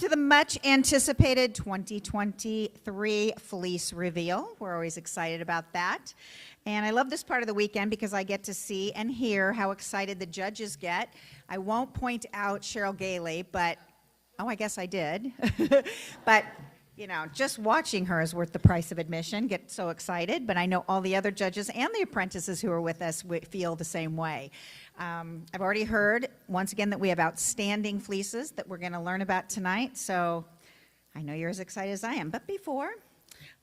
To the much anticipated 2023 fleece reveal. We're always excited about that. And I love this part of the weekend because I get to see and hear how excited the judges get. I won't point out Cheryl Gailey, but, oh, I guess I did. But, you know, just watching her is worth the price of admission. Get so excited. But I know all the other judges and the apprentices who are with us feel the same way. I've already heard, once again, that we have outstanding fleeces that we're going to learn about tonight, so I know you're as excited as I am. But before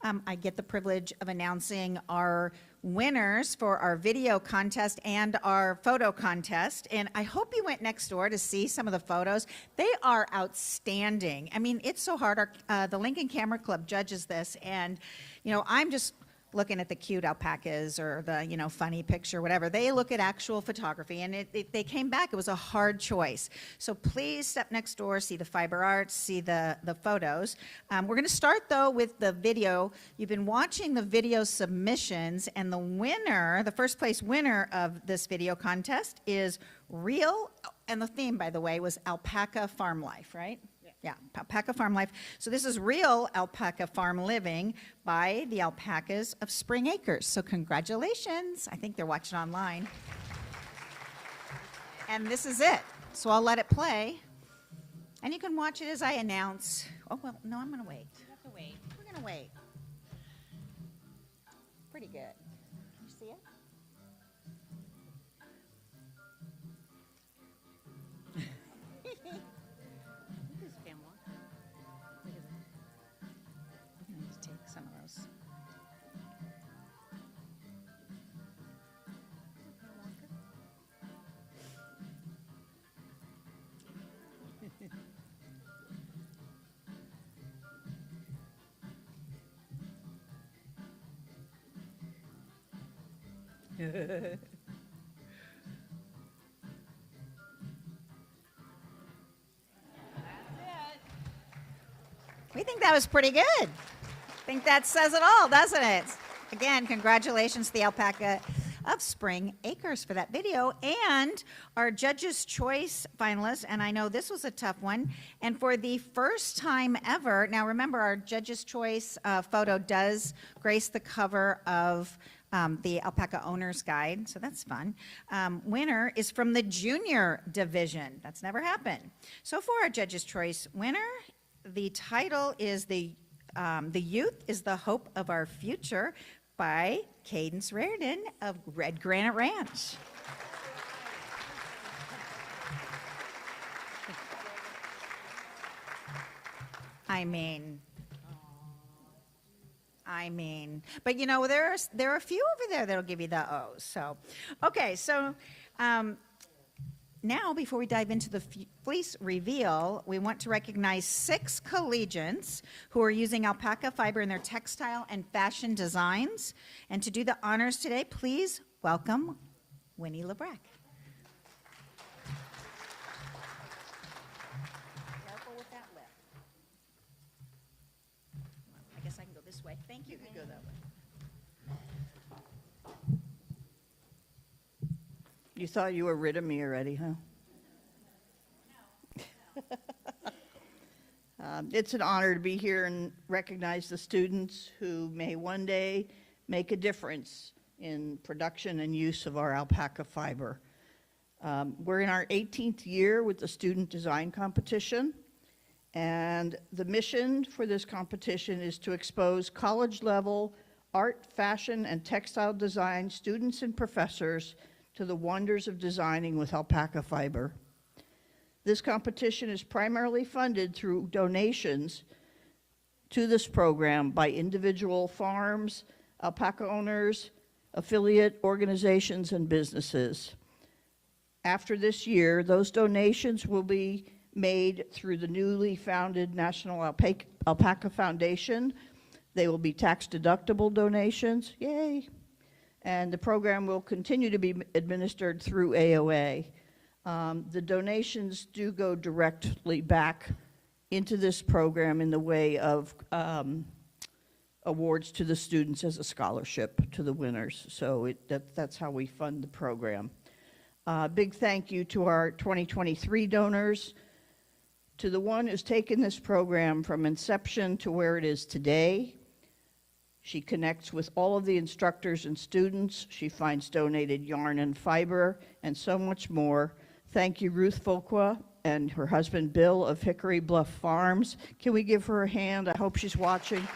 I get the privilege of announcing our winners for our video contest and our photo contest, and I hope you went next door to see some of the photos. They are outstanding. I mean, it's so hard. The Lincoln Camera Club judges this, and, you know, I'm just looking at the cute alpacas or the, you know, funny picture, whatever. They look at actual photography, and they came back. It was a hard choice. So please step next door, see the fiber arts, see the photos. We're going to start, though, with the video. You've been watching the video submissions, and the winner, the first place winner of this video contest is Real, and the theme, by the way, was Alpaca Farm Life, right? Yeah, Alpaca Farm Life. So this is Real Alpaca Farm Living by the Alpacas of Spring Acres. So congratulations. I think they're watching online. And this is it. So I'll let it play. And you can watch it as I announce. Oh, well, no, I'm going to wait. You have to wait. We're going to wait. Pretty good. Can you see it? Some of those. We think that was pretty good. I think that says it all, doesn't it? Again, congratulations to the Alpaca of Spring Acres for that video, and our Judges' Choice finalists, and I know this was a tough one, and for the first time ever, now remember our Judges' Choice photo does grace the cover of the Alpaca Owner's Guide, so that's fun. Winner is from the junior division. That's never happened. So for our Judges' Choice winner, the title is The Youth is the Hope of Our Future by Cadence Reardon of Red Granite Ranch. I mean, but you know, there are a few over there that'll give you the O's. So, okay, so now, before we dive into the fleece reveal, we want to recognize 6 collegians who are using alpaca fiber in their textile and fashion designs. And to do the honors today, please welcome Winnie LeBrecq. Careful with that lip. I guess I can go this way. Thank you. You can go that way. You thought you were rid of me already, huh? It's an honor to be here and recognize the students who may one day make a difference in production and use of our alpaca fiber. We're in our 18th year with the student design competition, and the mission for this competition is to expose college-level art, fashion, and textile design students and professors to the wonders of designing with alpaca fiber. This competition is primarily funded through donations to this program by individual farms, alpaca owners, affiliate organizations, and businesses. After this year, those donations will be made through the newly founded National Alpaca Foundation. They will be tax-deductible donations, yay! And the program will continue to be administered through AOA. The donations do go directly back into this program in the way of awards to the students as a scholarship to the winners. So that's how we fund the program. Big thank you to our 2023 donors, To the one who's taken this program from inception to where it is today, she connects with all of the instructors and students. She finds donated yarn and fiber and so much more. Thank you, Ruth Fuqua and her husband, Bill of Hickory Bluff Farms. Can we give her a hand? I hope she's watching.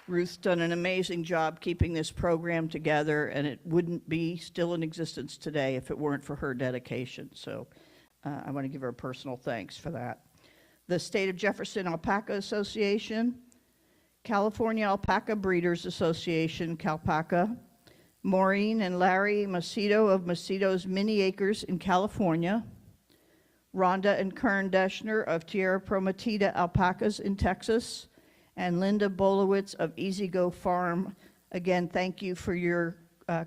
Ruth's done an amazing job keeping this program together, and it wouldn't be still in existence today if it weren't for her dedication. So I want to give her a personal thanks for that. The State of Jefferson Alpaca Association, California Alpaca Breeders Association, CalPaca, Maureen and Larry Macedo of Macedo's Mini Acres in California, Rhonda and Kern Deschner of Tierra Prometida Alpacas in Texas, and Linda Bolowitz of Easy Go Farm. Again, thank you for your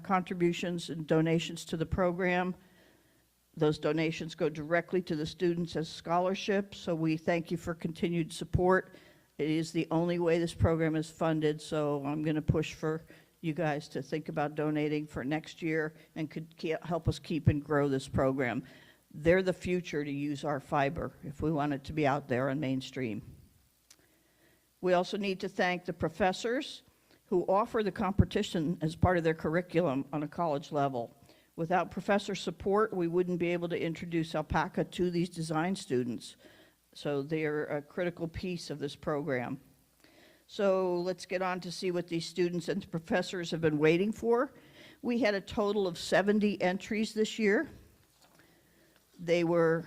contributions and donations to the program. Those donations go directly to the students as scholarships, so we thank you for continued support. It is the only way this program is funded, so I'm going to push for you guys to think about donating for next year and could help us keep and grow this program. They're the future to use our fiber if we want it to be out there and mainstream. We also need to thank the professors who offer the competition as part of their curriculum on a college level. Without professor support, we wouldn't be able to introduce alpaca to these design students. So they're a critical piece of this program. So let's get on to see what these students and professors have been waiting for. We had a total of 70 entries this year. They were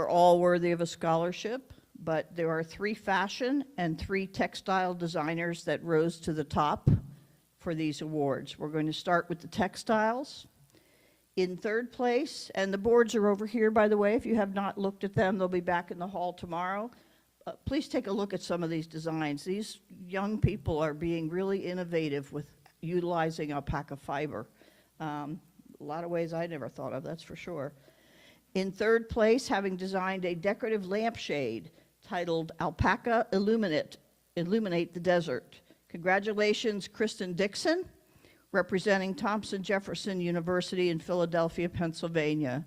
all worthy of a scholarship, but there are 3 fashion and 3 textile designers that rose to the top for these awards. We're going to start with the textiles. In third place, and the boards are over here, by the way, if you have not looked at them, they'll be back in the hall tomorrow. Please take a look at some of these designs. These young people are being really innovative with utilizing alpaca fiber. A lot of ways I never thought of, that's for sure. In third place, having designed a decorative lampshade titled Alpaca Illuminate the Desert. Congratulations, Kristen Dixon, representing Thompson Jefferson University in Philadelphia, Pennsylvania.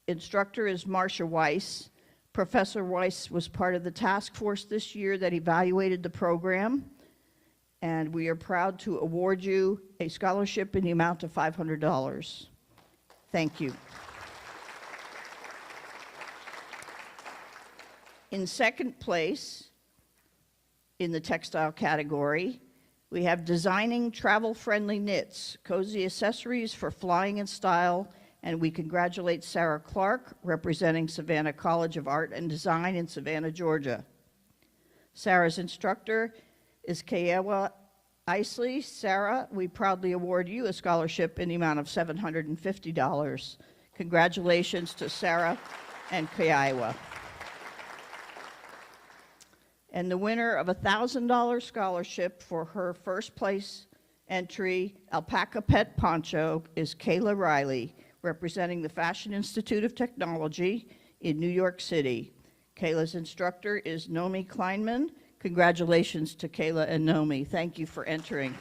Instructor is Marcia Weiss. Professor Weiss was part of the task force this year that evaluated the program, and we are proud to award you a scholarship in the amount of $500. Thank you. In second place, in the textile category, we have Designing Travel-Friendly Knits, Cozy Accessories for Flying in Style, and we congratulate Sarah Clark, representing Savannah College of Art and Design in Savannah, Georgia. Sarah's instructor is Kaewa Isley. Sarah, we proudly award you a scholarship in the amount of $750. Congratulations to Sarah and Kaewa. And the winner of a $1,000 scholarship for her first place entry, Alpaca Pet Poncho, is Kayla Riley, representing the Fashion Institute of Technology in New York City. Kayla's instructor is Nomi Kleinman. Congratulations to Kayla and Nomi. Thank you for entering.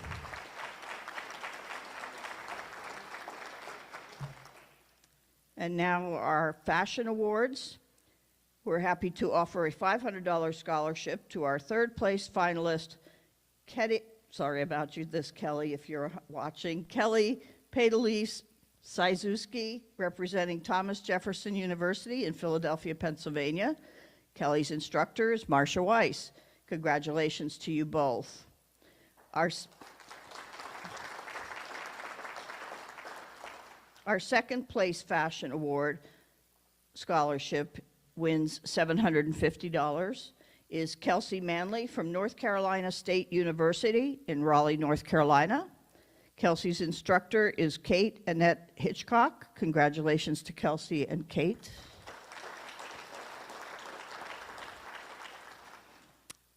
And now our fashion awards. We're happy to offer a $500 scholarship to our third place finalist, sorry about you, this Kelly, if you're watching, Kelly Pedalise Saizuski, representing Thomas Jefferson University in Philadelphia, Pennsylvania. Kelly's instructor is Marcia Weiss. Congratulations to you both. Our second place fashion award scholarship wins $750 is Kelsey Manley from North Carolina State University in Raleigh, North Carolina. Kelsey's instructor is Kate Annette Hitchcock. Congratulations to Kelsey and Kate.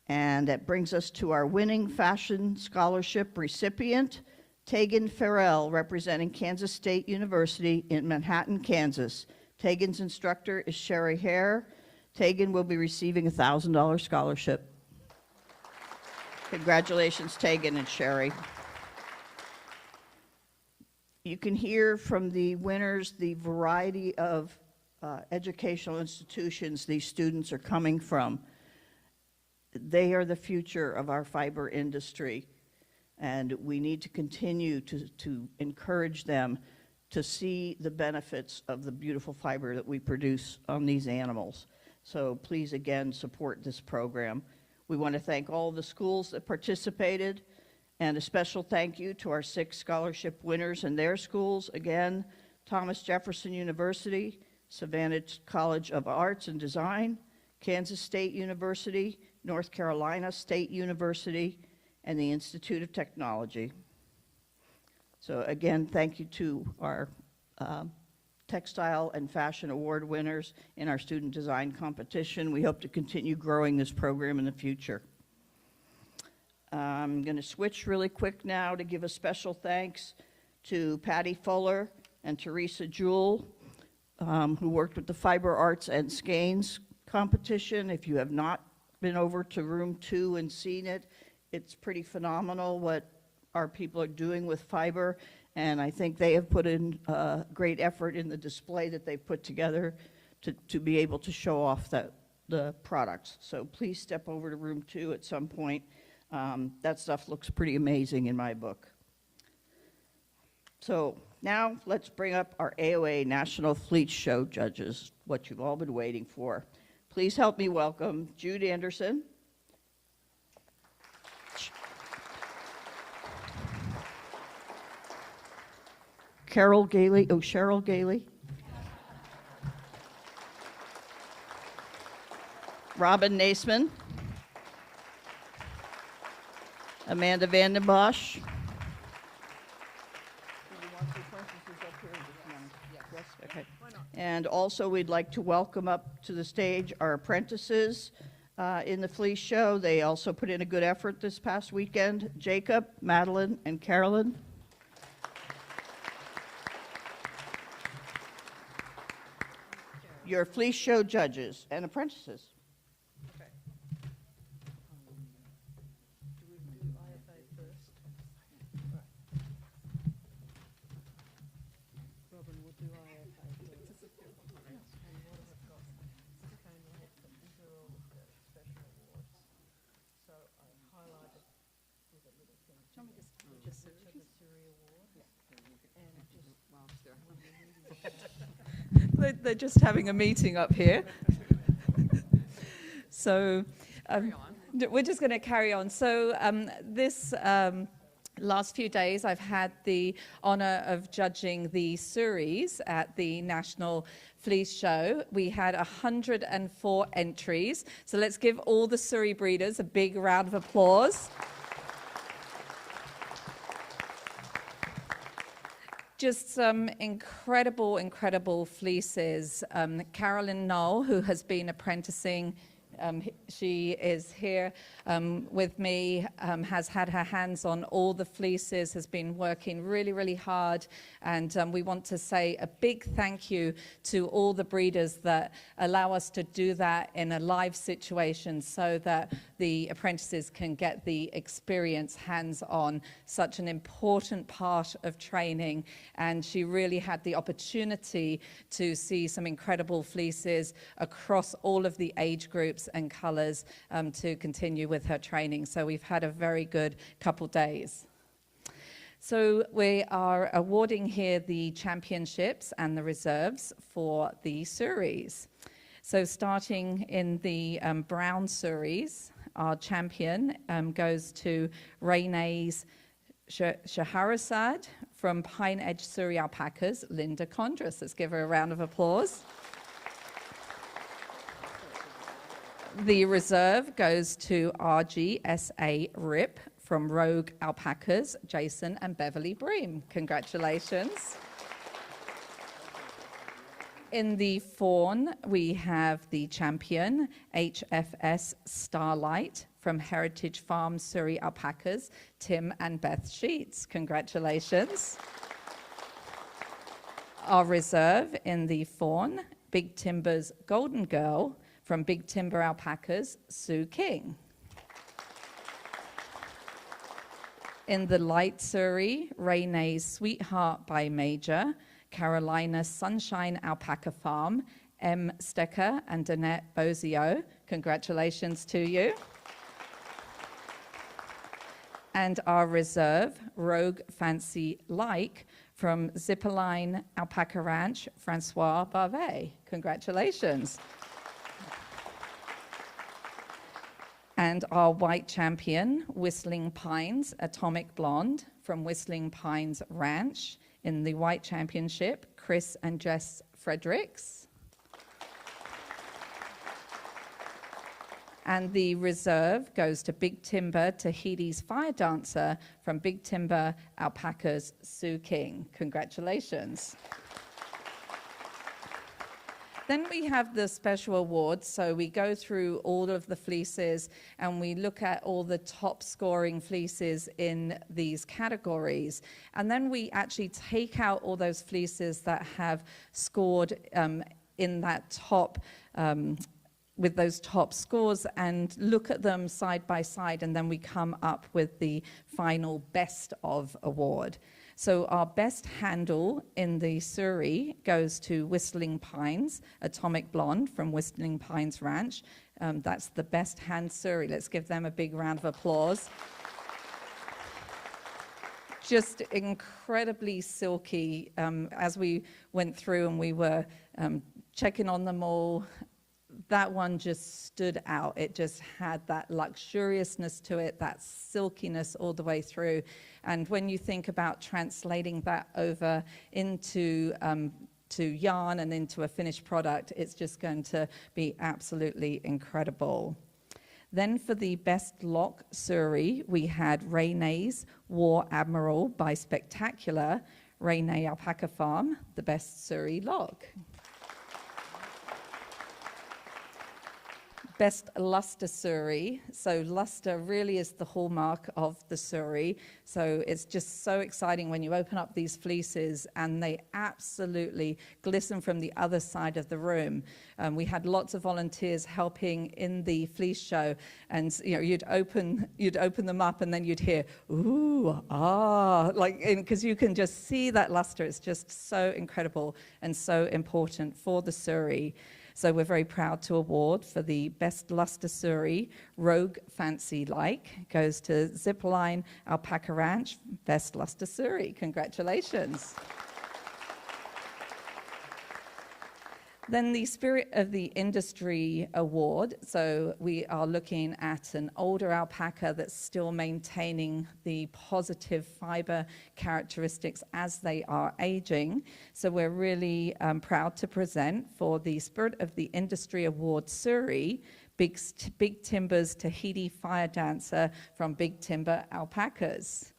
And that brings us to our winning fashion scholarship recipient, Tegan Farrell, representing Kansas State University in Manhattan, Kansas. Tegan's instructor is Sherry Hare. Tegan will be receiving a $1,000 scholarship. Congratulations, Tegan and Sherry. You can hear from the winners the variety of educational institutions these students are coming from. They are the future of our fiber industry, and we need to continue to encourage them to see the benefits of the beautiful fiber that we produce on these animals. So please, again, support this program. We want to thank all the schools that participated, and a special thank you to our 6 scholarship winners and their schools. Again, Thomas Jefferson University, Savannah College of Arts and Design, Kansas State University, North Carolina State University, and the Institute of Technology. So again, thank you to our Textile and Fashion Award winners in our student design competition. We hope to continue growing this program in the future. I'm going to switch really quick now to give a special thanks to Patty Fuller and Teresa Jewell, who worked with the Fiber Arts and Skeins competition. If you have not been over to room 2 and seen it, it's pretty phenomenal what our people are doing with fiber, and I think they have put in great effort in the display that they've put together to be able to show off the products. So please step over to room 2 at some point. That stuff looks pretty amazing in my book. So now let's bring up our AOA National Fleece Show judges, what you've all been waiting for. Please help me welcome Jude Anderson, Cheryl Gailey, Robin Naisman, Amanda Vanden Bosch. Okay. And also we'd like to welcome up to the stage our apprentices in the Fleece Show. They also put in a good effort this past weekend. Jacob, Madeline, and Carolyn. Your Fleece Show judges and apprentices. Okay. Do we do IFA first? Right. Robin, we'll do IFA first. And what I've got came late, but these are all the special awards. So I've highlighted with a little thing. Just the Suri Award. And just they're just having a meeting up here. So we're just going to carry on. So this last few days I've had the honor of judging the Suris at the National Fleece Show. We had 104 entries. So let's give all the Suri breeders a big round of applause. Just some incredible fleeces. Carolyn Knoll, who has been apprenticing, she is here with me, has had her hands on all the fleeces, has been working really hard, and we want to say a big thank you to all the breeders that allow us to do that in a live situation so that the apprentices can get the experience hands-on, such an important part of training. And she really had the opportunity to see some incredible fleeces across all of the age groups and colors to continue with her training. So we've had a very good couple days. So we are awarding here the championships and the reserves for the Suris. So starting in the brown Suris, our champion goes to Renee's Shaharasad from Pine Edge Suri Alpacas, Linda Condras. Let's give her a round of applause. The reserve goes to RGSA Rip from Rogue Alpacas, Jason and Beverly Bream. Congratulations. In the fawn, we have the champion, HFS Starlight from Heritage Farm Suri Alpacas, Tim and Beth Sheets. Congratulations. Our reserve in the fawn, Big Timber's Golden Girl from Big Timber Alpacas, Sue King. In the light Suri, Renee's Sweetheart by Major, Carolina Sunshine Alpaca Farm, M. Stecker and Danette Bozio. Congratulations to you. And our reserve, Rogue Fancy Like, from Zipperline Alpaca Ranch, Francois Barvet. Congratulations. And our white champion, Whistling Pines Atomic Blonde, from Whistling Pines Ranch, in the white championship, Chris and Jess Fredericks. And the reserve goes to Big Timber Tahiti's Fire Dancer from Big Timber Alpacas, Sue King. Congratulations. Then we have the special awards. So we go through all of the fleeces and we look at all the top scoring fleeces in these categories. And then we actually take out all those fleeces that have scored in that top with those top scores and look at them side by side, and then we come up with the final best of award. So our best handle in the Suri goes to Whistling Pines Atomic Blonde from Whistling Pines Ranch. That's the best hand Suri. Let's give them a big round of applause. Just incredibly silky. As we went through and we were checking on them all, that one just stood out. It just had that luxuriousness to it, that silkiness all the way through. And when you think about translating that over into to yarn and into a finished product, it's just going to be absolutely incredible. Then for the best lock Suri, we had Renee's War Admiral by Spectacular, Renee Alpaca Farm, the best Suri lock. Best luster Suri. So luster really is the hallmark of the Suri. So it's just so exciting when you open up these fleeces and they absolutely glisten from the other side of the room. We had lots of volunteers helping in the fleece show, and you'd open them up and then you'd hear ooh, ah, like, because you can just see that luster. It's just so incredible and so important for the Suri. So we're very proud to award for the best luster Suri, Rogue Fancy Like, goes to Zipline Alpaca Ranch, best luster Suri. Congratulations. Then the Spirit of the Industry Award. So we are looking at an older alpaca that's still maintaining the positive fiber characteristics as they are aging. So we're really proud to present for the Spirit of the Industry Award Suri, Big Timber's Tahiti Fire Dancer from Big Timber Alpacas.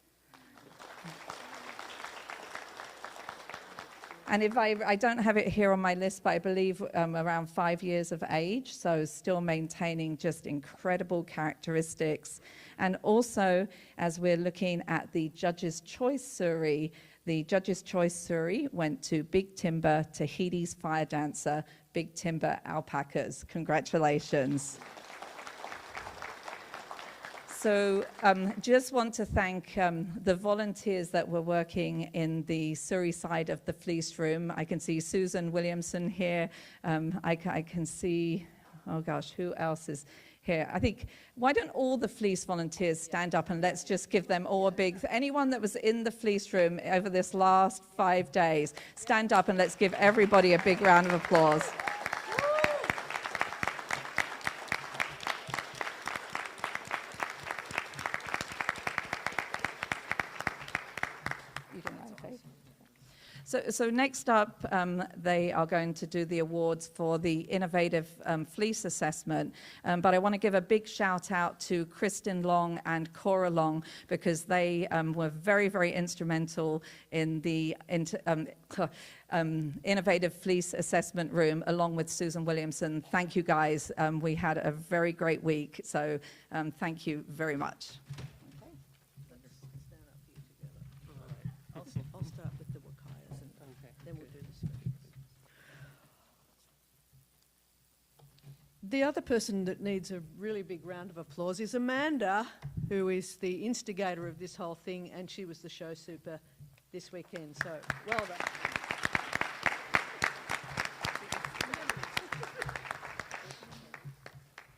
And if I don't have it here on my list, but I believe around 5 years of age, so still maintaining just incredible characteristics. And also, as we're looking at the Judge's Choice Suri, the Judge's Choice Suri went to Big Timber Tahiti's Fire Dancer, Big Timber Alpacas. Congratulations. So just want to thank the volunteers that were working in the Suri side of the fleece room. I can see Susan Williamson here. I can see, oh gosh, who else is here? I think, why don't all the fleece volunteers stand up and let's just give them all a big, anyone that was in the fleece room over this last 5 days, stand up and let's give everybody a big round of applause. So next up, they are going to do the awards for the Innovative Fleece Assessment. But I want to give a big shout out to Kristen Long and Cora Long, because they were very, very instrumental in the Innovative Fleece Assessment Room, along with Susan Williamson. Thank you, guys. We had a very great week, so thank you very much. I'll start with the Huacayas and then we'll do the Suri. The other person that needs a really big round of applause is Amanda. who is the instigator of this whole thing, and she was the show super this weekend. So well done.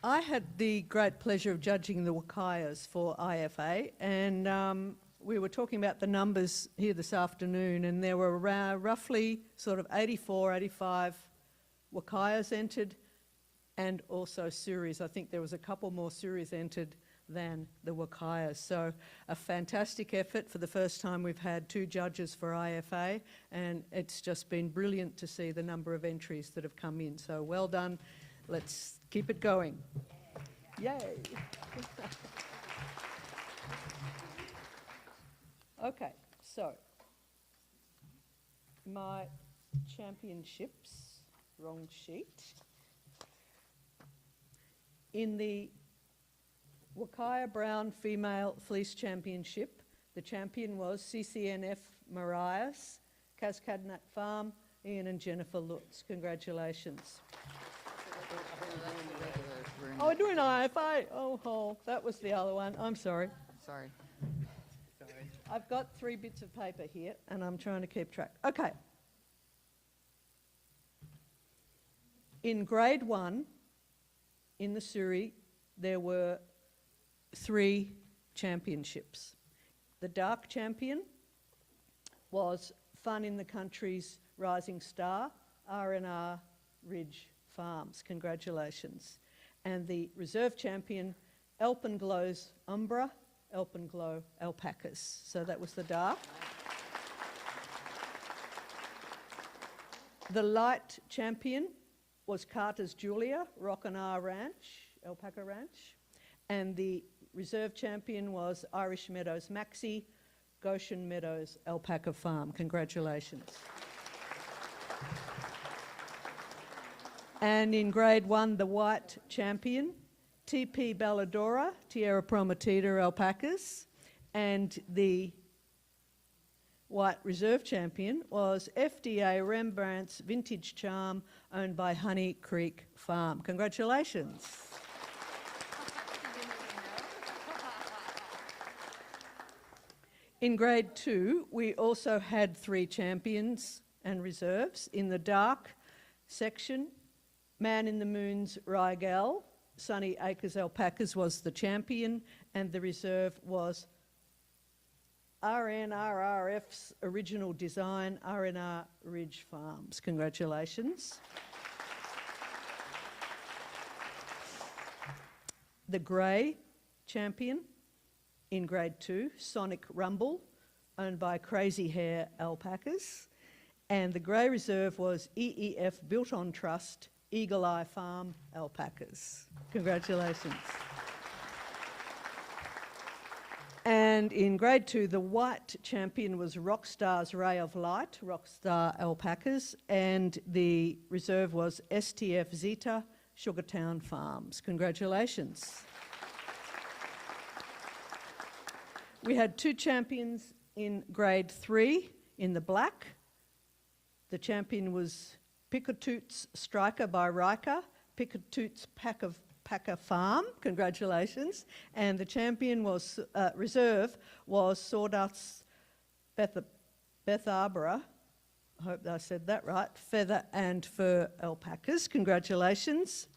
I had the great pleasure of judging the Huacayas for IFA, and we were talking about the numbers here this afternoon, and there were roughly sort of 84, 85 Huacayas entered, and also Suris. I think there was a couple more Suris entered than the Huacayas. So a fantastic effort. For the first time we've had 2 judges for IFA, and it's just been brilliant to see the number of entries that have come in. So well done. Let's keep it going. Yay. Okay, so my championships, wrong sheet. In the Huacaya Brown Female Fleece Championship, the champion was CCNF Marias, Cascadnut Farm, Ian and Jennifer Lutz. Congratulations. Oh, we're doing IFA. Oh, that was the other one. I'm sorry. Sorry. I've got 3 bits of paper here, and I'm trying to keep track. Okay. In grade 1, in the Suri, there were 3 championships. The dark champion was Fun in the Country's Rising Star, R&R Ridge Farms. Congratulations. And the reserve champion, Alpenglow's Umbra, Alpenglow Alpacas. So that was the dark. The light champion was Carter's Julia, Rockanar Ranch, Alpaca Ranch. And the reserve champion was Irish Meadows Maxi, Goshen Meadows Alpaca Farm. Congratulations. And in grade 1, the white champion, TP Balladora, Tierra Prometida Alpacas, and the white reserve champion was FDA Rembrandt's Vintage Charm, owned by Honey Creek Farm. Congratulations. In grade 2, we also had 3 champions and reserves. In the dark section, Man in the Moon's Rigel, Sunny Acres Alpacas was the champion, and the reserve was RNRRF's original design, RNR Ridge Farms. Congratulations. The grey champion in grade 2, Sonic Rumble, owned by Crazy Hair Alpacas, and the grey reserve was EEF Built on Trust, Eagle Eye Farm Alpacas. Congratulations. And in grade 2, the white champion was Rockstar's Ray of Light, Rockstar Alpacas, and the reserve was STF Zeta, Sugartown Farms. Congratulations. We had 2 champions in grade 3 in the black. The champion was Pickatoots Striker by Riker, Pickatoots Packer Farm. Congratulations. And the champion was, reserve was Sawdust's Beth Arbora, I hope I said that right, Feather and Fur Alpacas. Congratulations.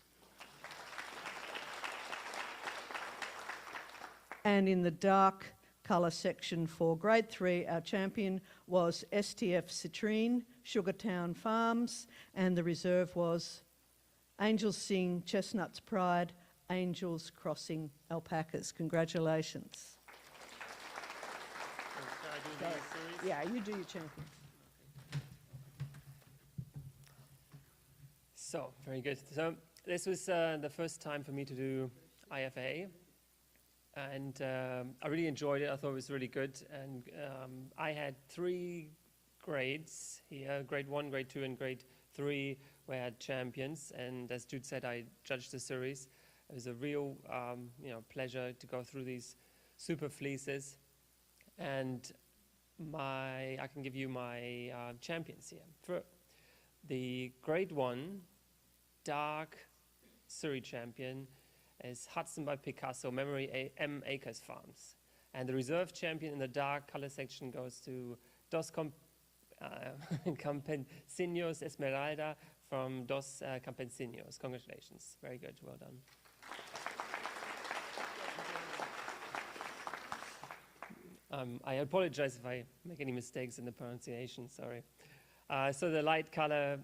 And in the dark colour section for grade 3, our champion was STF Citrine, Sugartown Farms, and the reserve was Angels Sing, Chestnut's Pride, Angels Crossing Alpacas. Congratulations. Yeah, you do your champion. So, very good. So, this was the first time for me to do IFA, and I really enjoyed it. I thought it was really good, and I had 3 grades here, grade 1, grade 2, and grade 3, where I had champions, and as Jude said, I judged the series. It was a real pleasure to go through these super fleeces, and I can give you my champions here. For the grade 1 dark Suri champion, is Hudson by Picasso, Memory M. Acres Farms. And the reserve champion in the dark color section goes to Dos Campesinos Esmeralda from Dos Campesinos. Congratulations. Very good. Well done. I apologize if I make any mistakes in the pronunciation. Sorry. So the light color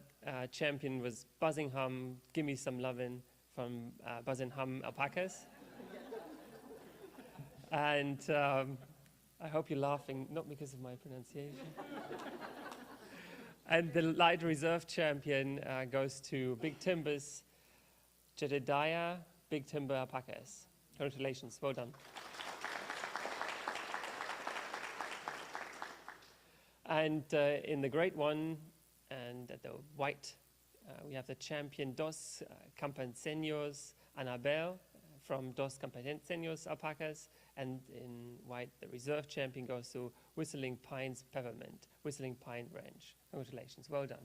champion was Buzzingham, Gimme Some Lovin' from Buzzingham Alpacas. And I hope you're laughing, not because of my pronunciation. And the light reserve champion goes to Big Timber's Jedediah Big Timber Alpacas. Congratulations, well done. And in the great one, and at the white, we have the champion Dos Campesinos Anabel from Dos Campesinos Alpacas. And in white, the reserve champion goes to Whistling Pines Peppermint, Whistling Pine Ranch. Congratulations, well done.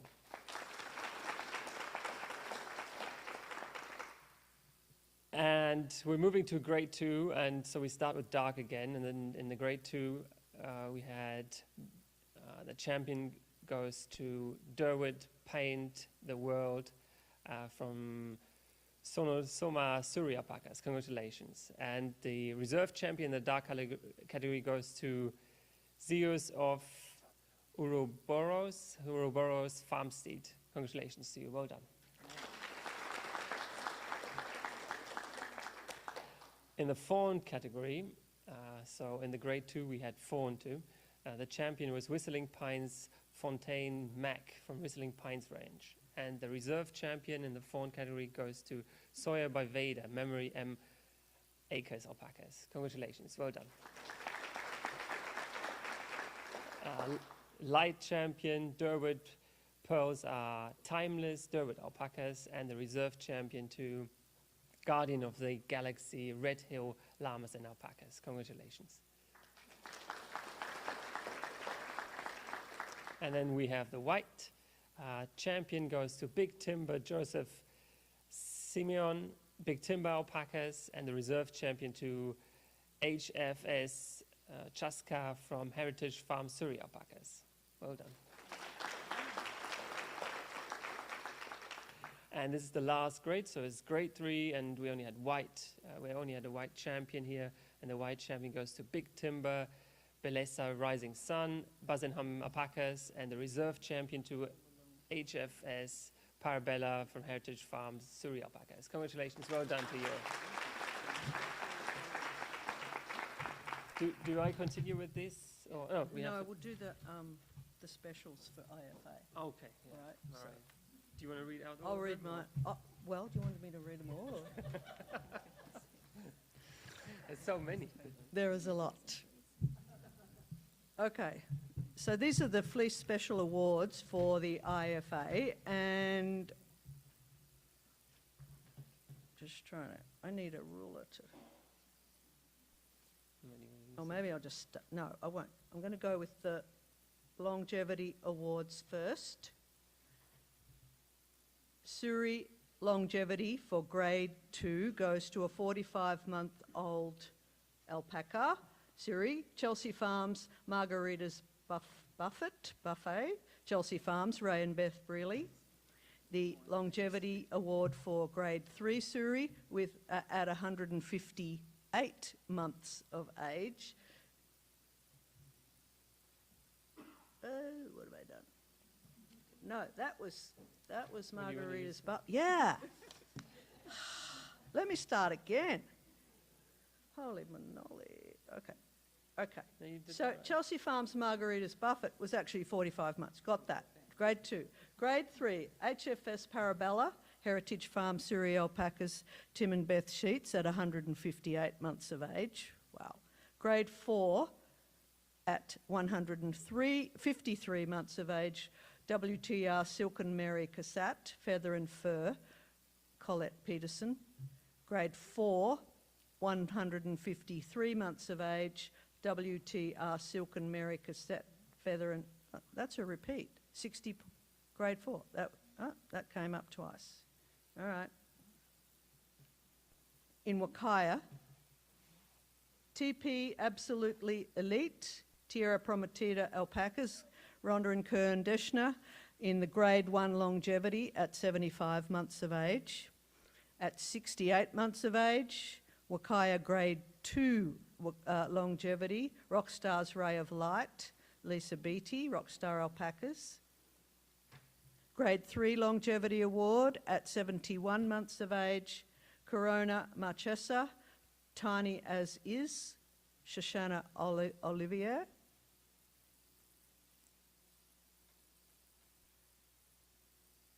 And we're moving to grade 2, and so we start with dark again. And then in the grade 2, we had the champion goes to Durwood Paint the World from Soma Suri Alpacas. Congratulations. And the reserve champion in the dark color category goes to Zeus of Ouroboros Farmstead. Congratulations to you. Well done. In the fawn category, so in the grade 2 we had fawn too. The champion was Whistling Pines Fontaine Mac from Whistling Pines Range. And the reserve champion in the fawn category goes to Sawyer by Vader, Memory M. Acres Alpacas. Congratulations, well done. Light champion, Durwood Pearls are Timeless, Durwood Alpacas, and the reserve champion to Guardian of the Galaxy, Red Hill Llamas and Alpacas. Congratulations. And then we have the white. Champion goes to Big Timber Joseph Simeon, Big Timber Alpacas, and the reserve champion to HFS Chaska from Heritage Farm Suri Alpacas. Well done. And this is the last grade, so it's grade 3, and we only had white. We only had a white champion here, and the white champion goes to Big Timber Belesa Rising Sun, Buzzingham Alpacas, and the reserve champion to HFS Parabella from Heritage Farms Suri Alpacas. Congratulations, well done to you. Do I continue with this? Or, oh, No, we'll do the specials for IFA. Okay, yeah. Right, All so right. Do you want to read out all I'll of read them, or- mine. Oh, well, do you want me to read them all? Or? There's so many. There is a lot. Okay, so these are the Fleece Special Awards for the IFA, and just trying to, I need a ruler to, or maybe I'll just, no, I won't. I'm going to go with the Longevity Awards first. Suri Longevity for grade 2 goes to a 45-month-old alpaca. Suri, Chelsea Farms, Margarita's Buffet, Chelsea Farms, Ray and Beth Brealey. The Longevity Award for grade 3 Suri with at 158 months of age. What have I done? No, that was Margarita's yeah. Let me start again. Holy monoly. Okay. No, you did So right. Chelsea Farms Margarita's Buffet was actually 45 months. Got that. Grade 2. Grade 3, HFS Parabella, Heritage Farm Suri Alpacas, Tim and Beth Sheets at 158 months of age. Wow. Grade 4 at 53 months of age, WTR Silken Mary Cassat, Feather and Fur, Colette Peterson. Grade 4, 153 months of age, WTR Silken Mary Cassette, Feather and, that's a repeat, 60, grade 4. That came up twice. All right. In Huacaya, TP Absolutely Elite, Tierra Prometida Alpacas, Rhonda and Kern Deschner in the Grade 1 longevity at 75 months of age. At 68 months of age, Huacaya Grade 2 longevity, Rockstar's Ray of Light, Lisa Beattie, Rockstar Alpacas. Grade 3 longevity award at 71 months of age, Corona Marchesa, Tiny As Is, Shoshana Olivier.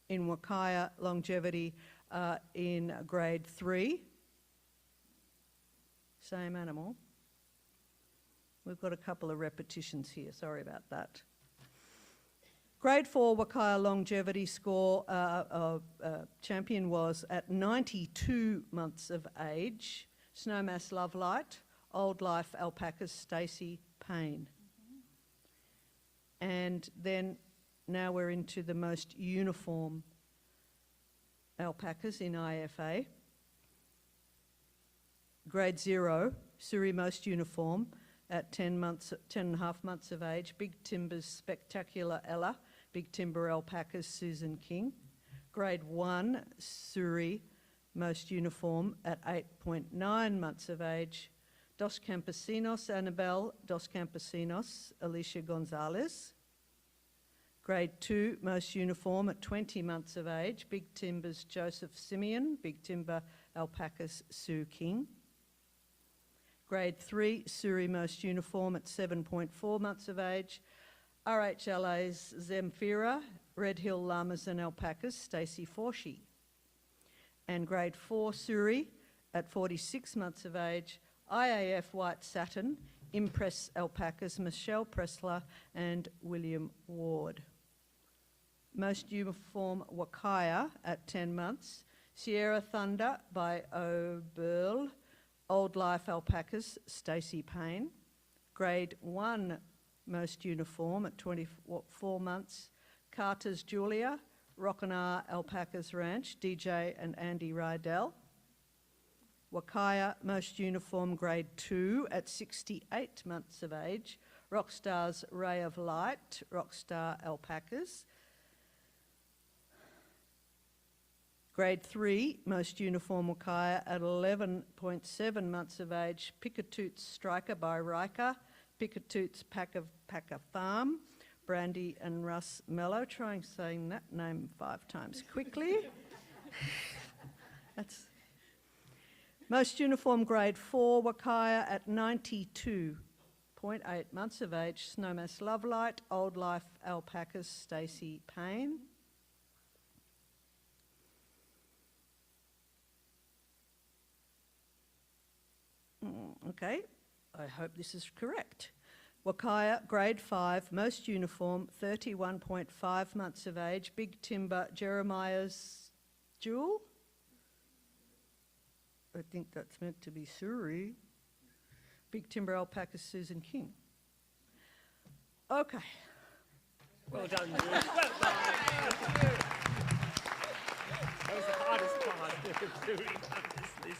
In Huacaya longevity in grade 3. Same animal. We've got a couple of repetitions here, sorry about that. Grade 4 Huacaya longevity score champion was at 92 months of age, Snowmass Lovelight, Old Life Alpacas, Stacey Payne. And then now we're into the most uniform alpacas in IFA. Grade 0, Suri most uniform at 10.5 months of age, Big Timber's Spectacular Ella, Big Timber Alpacas, Susan King. Grade 1, Suri most uniform at 8.9 months of age, Dos Campesinos, Annabelle, Dos Campesinos, Alicia Gonzalez. Grade 2, most uniform at 20 months of age, Big Timber's Joseph Simeon, Big Timber Alpacas, Sue King. Grade 3, Suri most uniform at 7.4 months of age, RHLA's Zemfira, Red Hill Llamas and Alpacas, Stacey Forshey. And Grade 4, Suri at 46 months of age, IAF White Satin, Impress Alpacas, Michelle Pressler and William Ward. Most uniform Huacaya at 10 months, Sierra Thunder by O'Burl, Old Life Alpacas, Stacey Payne. Grade 1 most uniform at 24 months, Carter's Julia, Rockanar Alpacas Ranch, DJ and Andy Rydell. Huacaya most uniform grade 2 at 68 months of age, Rockstar's Ray of Light, Rockstar Alpacas. Grade 3, most uniform Huacaya at 11.7 months of age, Pickatoots Striker by Riker, Pickatoots Packer Farm, Brandy and Russ Mello. Trying saying that name 5 times quickly. That's most uniform grade 4 Huacaya at 92.8 months of age, Snowmass Lovelight, Old Life Alpacas, Stacey Payne. Okay, I hope this is correct. Huacaya, grade 5, most uniform, 31.5 months of age, Big Timber, Jeremiah's Jewel. I think that's meant to be Suri. Big Timber Alpaca, Susan King. Okay. Well done, Drew. Well done. That was the hardest part of doing this.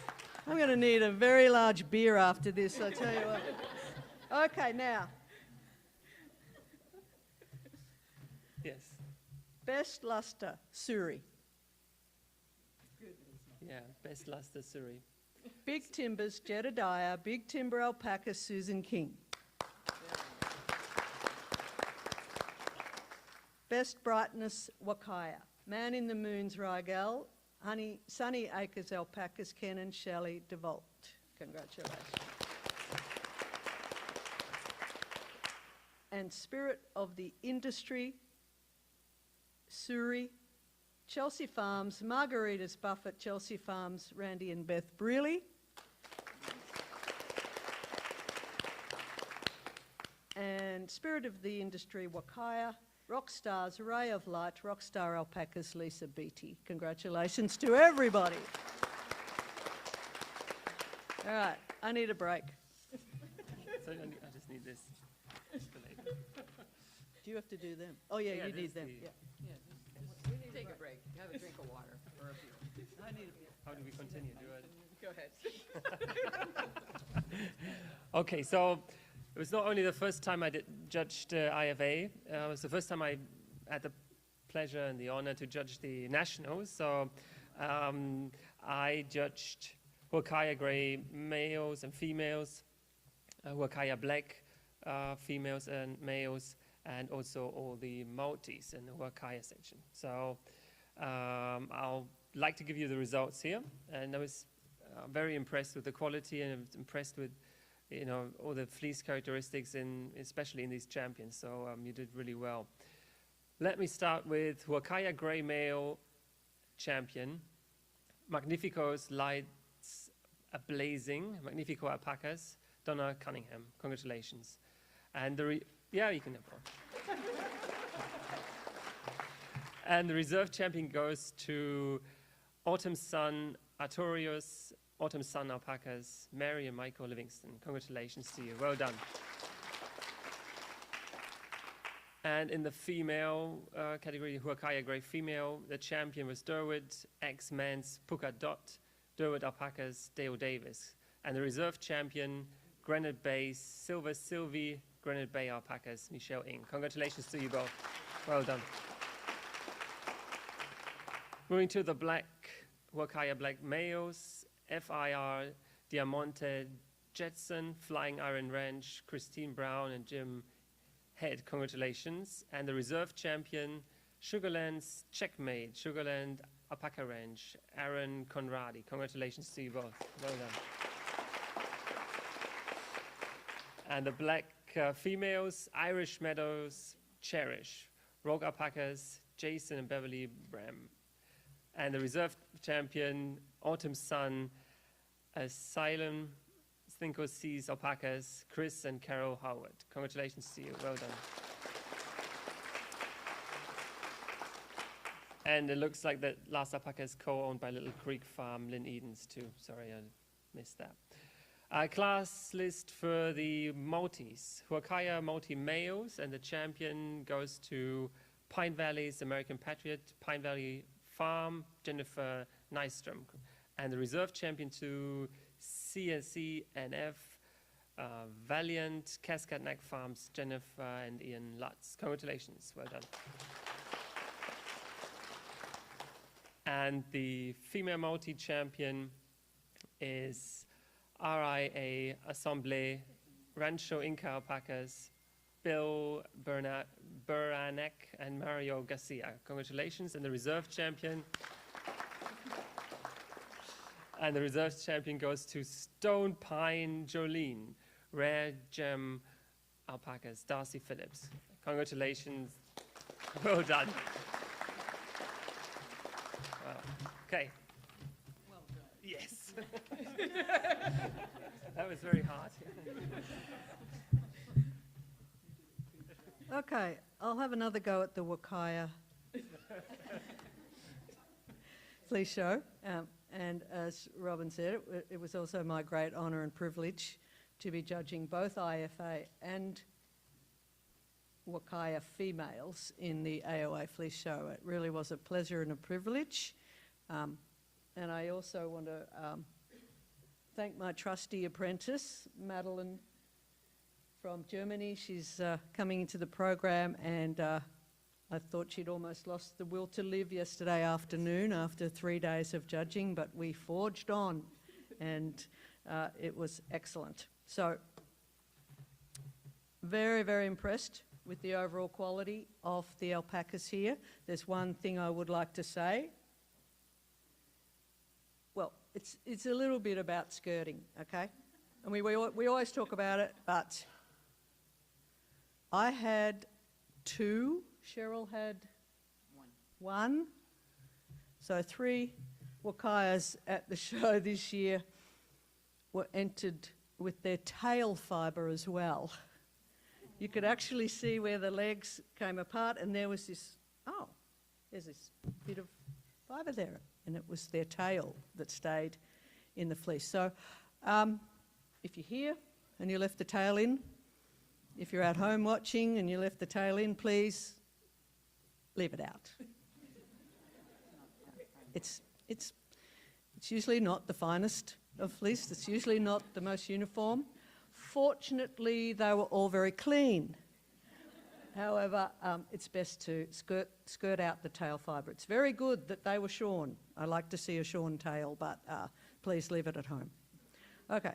I'm going to need a very large beer after this, I tell you what. Okay, now. Yes. Best luster, Suri. Yeah, best luster Suri. Big Timbers, Jedediah, Big Timber Alpaca, Susan King. Best brightness, Huacaya. Man in the Moon's Rigel, Sunny Acres Alpacas, Ken and Shelley DeVault. Congratulations. And Spirit of the Industry, Suri, Chelsea Farms, Margaritas Buffett, Chelsea Farms, Randy and Beth Brearley. And Spirit of the Industry, Huacaya, Rockstars, Ray of Light, Rockstar Alpacas, Lisa Beattie. Congratulations to everybody. All right, I need a break. So I just need this. Do you have to do them? Oh, yeah, Yeah, you need there's them. the- Yeah. Take a break, have a drink of water or a beer. I need a beer. How do we continue? Do it? Go ahead. Okay, so it was not only the first time I judged IFA, it was the first time I had the pleasure and the honor to judge the nationals. So I judged Huacaya gray males and females, Huacaya black females and males, and also all the multis in the Huacaya section. So I'll like to give you the results here. And I was very impressed with the quality, and I was impressed with all the fleece characteristics, especially in these champions. So you did really well. Let me start with Huacaya gray male champion, Magnificos lights a blazing, Magnifico alpacas, Donna Cunningham. Congratulations. And yeah, you can have one. And the reserve champion goes to Autumn Sun Artorius, Autumn Sun alpacas, Mary and Michael Livingston. Congratulations to you. Well done. And in the female category, Huacaya gray female, the champion was Derwood X-Men's Puka Dot, Derwood alpacas, Dale Davis. And the reserve champion, Granite Bay Silver Sylvie, Granite Bay alpacas, Michelle Ng. Congratulations to you both. Well done. Moving to the black, Huacaya black males, FIR Diamante Jetson, Flying Iron Ranch, Christine Brown and Jim Head. Congratulations. And the reserve champion, Sugarland's Checkmate, Sugarland Alpaca Ranch, Aaron Conradi. Congratulations to you both. Well done. And the black females, Irish Meadows Cherish, Rogue Alpacas, Jason and Beverly Bram. And the reserve champion, Autumn Sun, Asylum, Stinko Seas Alpacas, Chris and Carol Howard. Congratulations to you. Well done. And it looks like the last alpaca is co-owned by Little Creek Farm, Lynn Edens, too. Sorry, I missed that. Class list for the multis. Huacaya multi males, and the champion goes to Pine Valley's American Patriot, Pine Valley Farm, Jennifer Nystrom. And the reserve champion to CNCNF, Valiant Cascade Neck Farms, Jennifer and Ian Lutz. Congratulations, well done. And the female multi-champion is RIA Assemblée Rancho Inca Alpacas, Bill Buranek and Mario Garcia. Congratulations. And the reserve champion. And the reserve champion goes to Stone Pine Jolene, Rare Gem Alpacas, Darcy Phillips. Congratulations. Well done. Wow. Okay. Well done. Yes. That was very hard. Okay, I'll have another go at the Huacaya Fleece Show. And as Robin said, it was also my great honour and privilege to be judging both IFA and Huacaya females in the AOA Fleece Show. It really was a pleasure and a privilege. And I also want to thank my trusty apprentice, Madeline, from Germany. She's coming into the program, and I thought she'd almost lost the will to live yesterday afternoon after 3 days of judging, but we forged on, and it was excellent. So, very, very impressed with the overall quality of the alpacas here. There's one thing I would like to say. Well, it's a little bit about skirting, okay? I mean, we always talk about it, but I had 2. Cheryl had 1. So 3 Huacayas at the show this year were entered with their tail fibre as well. You could actually see where the legs came apart, and there was this, there's this bit of fibre there, and it was their tail that stayed in the fleece. So if you're here and you left the tail in, if you're at home watching and you left the tail in, please leave it out. It's usually not the finest of fleece. That's usually not the most uniform. Fortunately, they were all very clean. However, it's best to skirt out the tail fibre. It's very good that they were shorn. I like to see a shorn tail, but please leave it at home. Okay.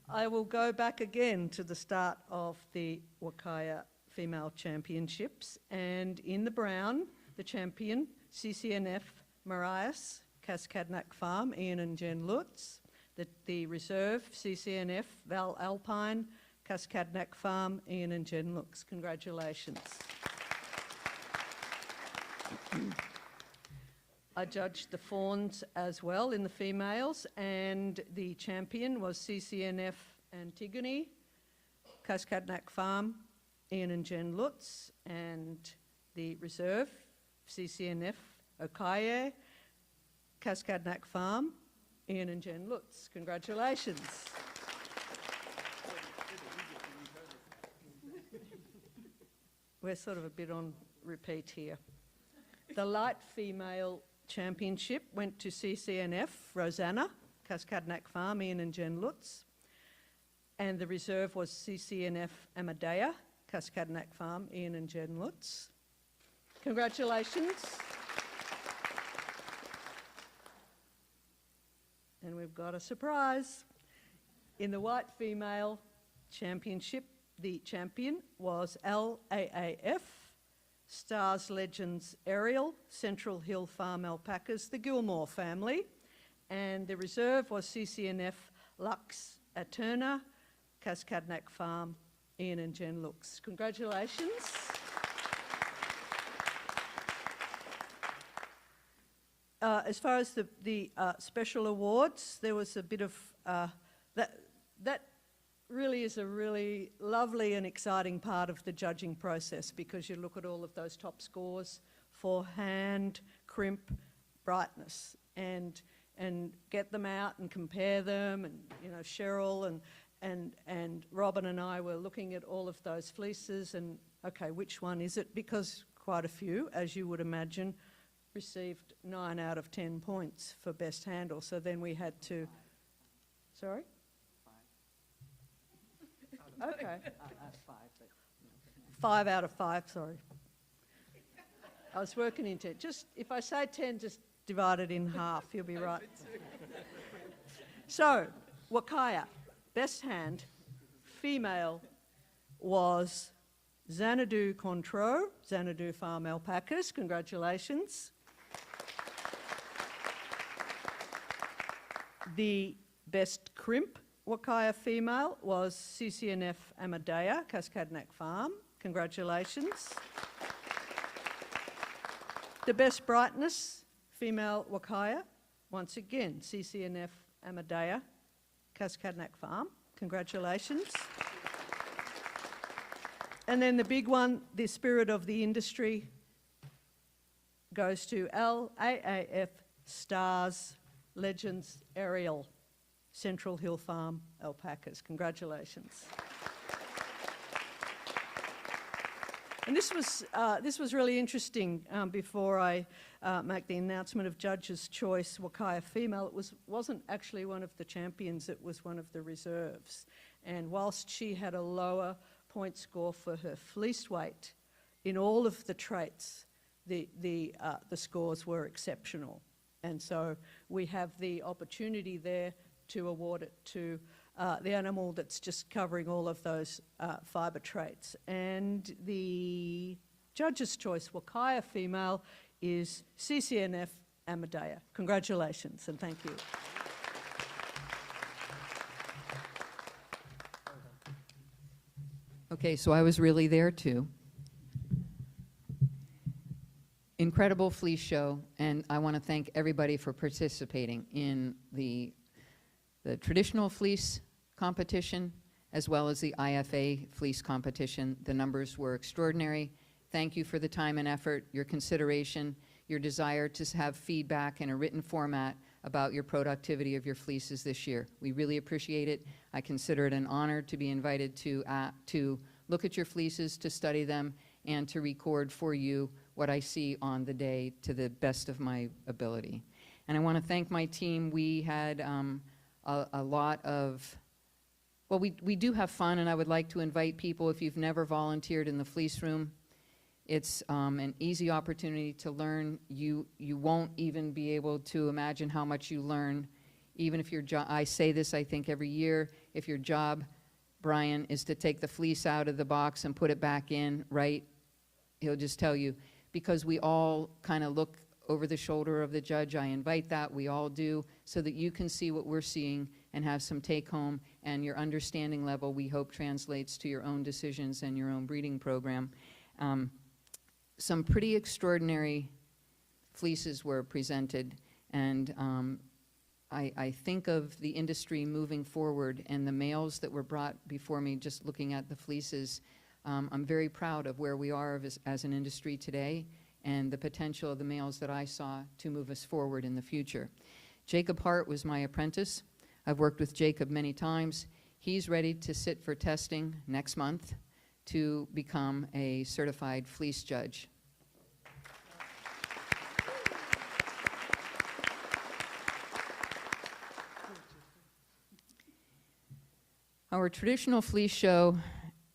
I will go back again to the start of the Huacaya Female Championships, and in the brown, the champion, CCNF Marias, Cascadnac Farm, Ian and Jen Lutz. The reserve, CCNF Val Alpine, Cascadnac Farm, Ian and Jen Lutz. Congratulations. I judged the fawns as well in the females, and the champion was CCNF Antigone, Cascadnac Farm, Ian and Jen Lutz, and the reserve, CCNF Huacaya, Cascadnac Farm, Ian and Jen Lutz. Congratulations. We're sort of a bit on repeat here. The light female championship went to CCNF Rosanna, Cascadnac Farm, Ian and Jen Lutz. And the reserve was CCNF Amadea, Cascadnac Farm, Ian and Jen Lutz. Congratulations. And we've got a surprise. In the white female championship, the champion was LAAF, Stars Legends Ariel, Central Hill Farm Alpacas, the Gilmore family. And the reserve was CCNF Lux Eterna, Cascadnac Farm, Ian and Jen Lux. Congratulations. As far as the special awards, there was a bit of that really is a really lovely and exciting part of the judging process, because you look at all of those top scores for hand, crimp, brightness, and get them out and compare them. And you know, Cheryl and Robin and I were looking at all of those fleeces and, okay, which one is it? Because quite a few, as you would imagine, received 9 out of 10 points for best handle. So then we had to, sorry? 5. Okay. 5 out of 5, sorry. I was working into it. Just, if I say 10, just divide it in half, you'll be right. So, Huacaya, best hand, female was Xanadu Contreau, Xanadu Farm Alpacas. Congratulations. The best crimp Huacaya female was CCNF Amadea, Cascadnac Farm. Congratulations. The best brightness female Huacaya, once again, CCNF Amadea, Cascadnac Farm. Congratulations. And then the big one, the spirit of the industry, goes to LAAF Stars Legends Ariel, Central Hill Farm Alpacas. Congratulations. And this was really interesting. Before I make the announcement of Judge's Choice, Huacaya Female, it wasn't actually one of the champions, it was one of the reserves. And whilst she had a lower point score for her fleece weight, in all of the traits, the scores were exceptional. And so we have the opportunity there to award it to the animal that's just covering all of those fibre traits. And the Judge's Choice Huacaya Female is CCNF Amadea. Congratulations and thank you. Okay, so I was really there too. Incredible fleece show, and I want to thank everybody for participating in the traditional fleece competition as well as the IFA fleece competition. The numbers were extraordinary. Thank you for the time and effort, your consideration, your desire to have feedback in a written format about your productivity of your fleeces this year. We really appreciate it. I consider it an honor to be invited to look at your fleeces, to study them, and to record for you what I see on the day to the best of my ability. And I want to thank my team. We had a lot of, well, we do have fun, and I would like to invite people, if you've never volunteered in the fleece room, it's an easy opportunity to learn. You won't even be able to imagine how much you learn, even if your job, I say this I think every year, if your job, Brian, is to take the fleece out of the box and put it back in, right? He'll just tell you, because we all kind of look over the shoulder of the judge. I invite that, we all do, so that you can see what we're seeing and have some take home, and your understanding level, we hope, translates to your own decisions and your own breeding program. Some pretty extraordinary fleeces were presented, and I think of the industry moving forward and the males that were brought before me, just looking at the fleeces. I'm very proud of where we are as an industry today, and the potential of the males that I saw to move us forward in the future. Jacob Hart was my apprentice. I've worked with Jacob many times. He's ready to sit for testing next month to become a certified fleece judge. Our traditional fleece show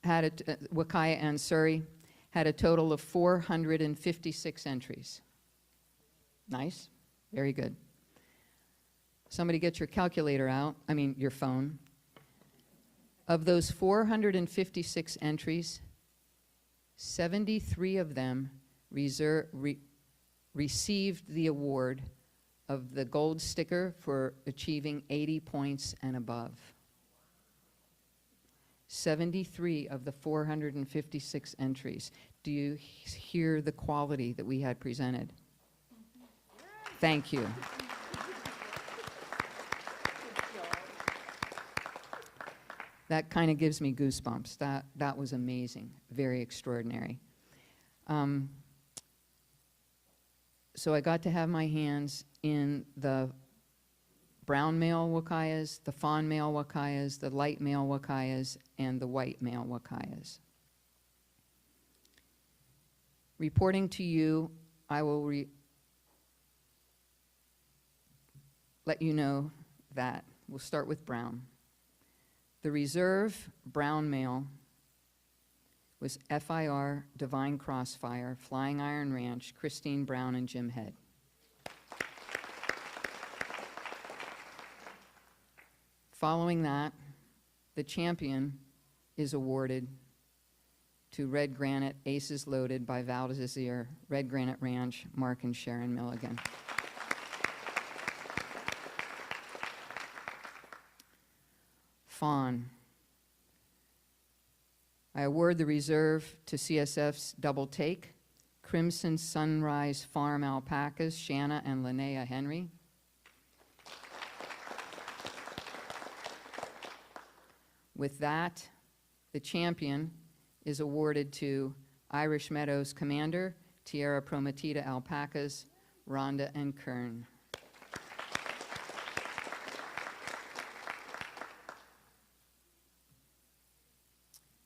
had Huacaya and Suri had a total of 456 entries. Nice, very good. Somebody get your calculator out, your phone. Of those 456 entries, 73 of them received the award of the gold sticker for achieving 80 points and above. 73 of the 456 entries. Do you hear the quality that we had presented? Thank you. That kind of gives me goosebumps. That was amazing, very extraordinary. So I got to have my hands in the brown male Huacayas, the fawn male Huacayas, the light male Huacayas, and the white male Huacayas. Reporting to you, I will let you know that. We'll start with brown. The reserve brown male was FIR, Divine Crossfire, Flying Iron Ranch, Christine Brown, and Jim Head. Following that, the champion is awarded to Red Granite Aces Loaded by Valdezir, Red Granite Ranch, Mark and Sharon Milligan. Fawn. I award the reserve to CSF's Double Take, Crimson Sunrise Farm Alpacas, Shanna and Linnea Henry. With that, the champion is awarded to Irish Meadows Commander, Tierra Prometida Alpacas, Rhonda and Kern.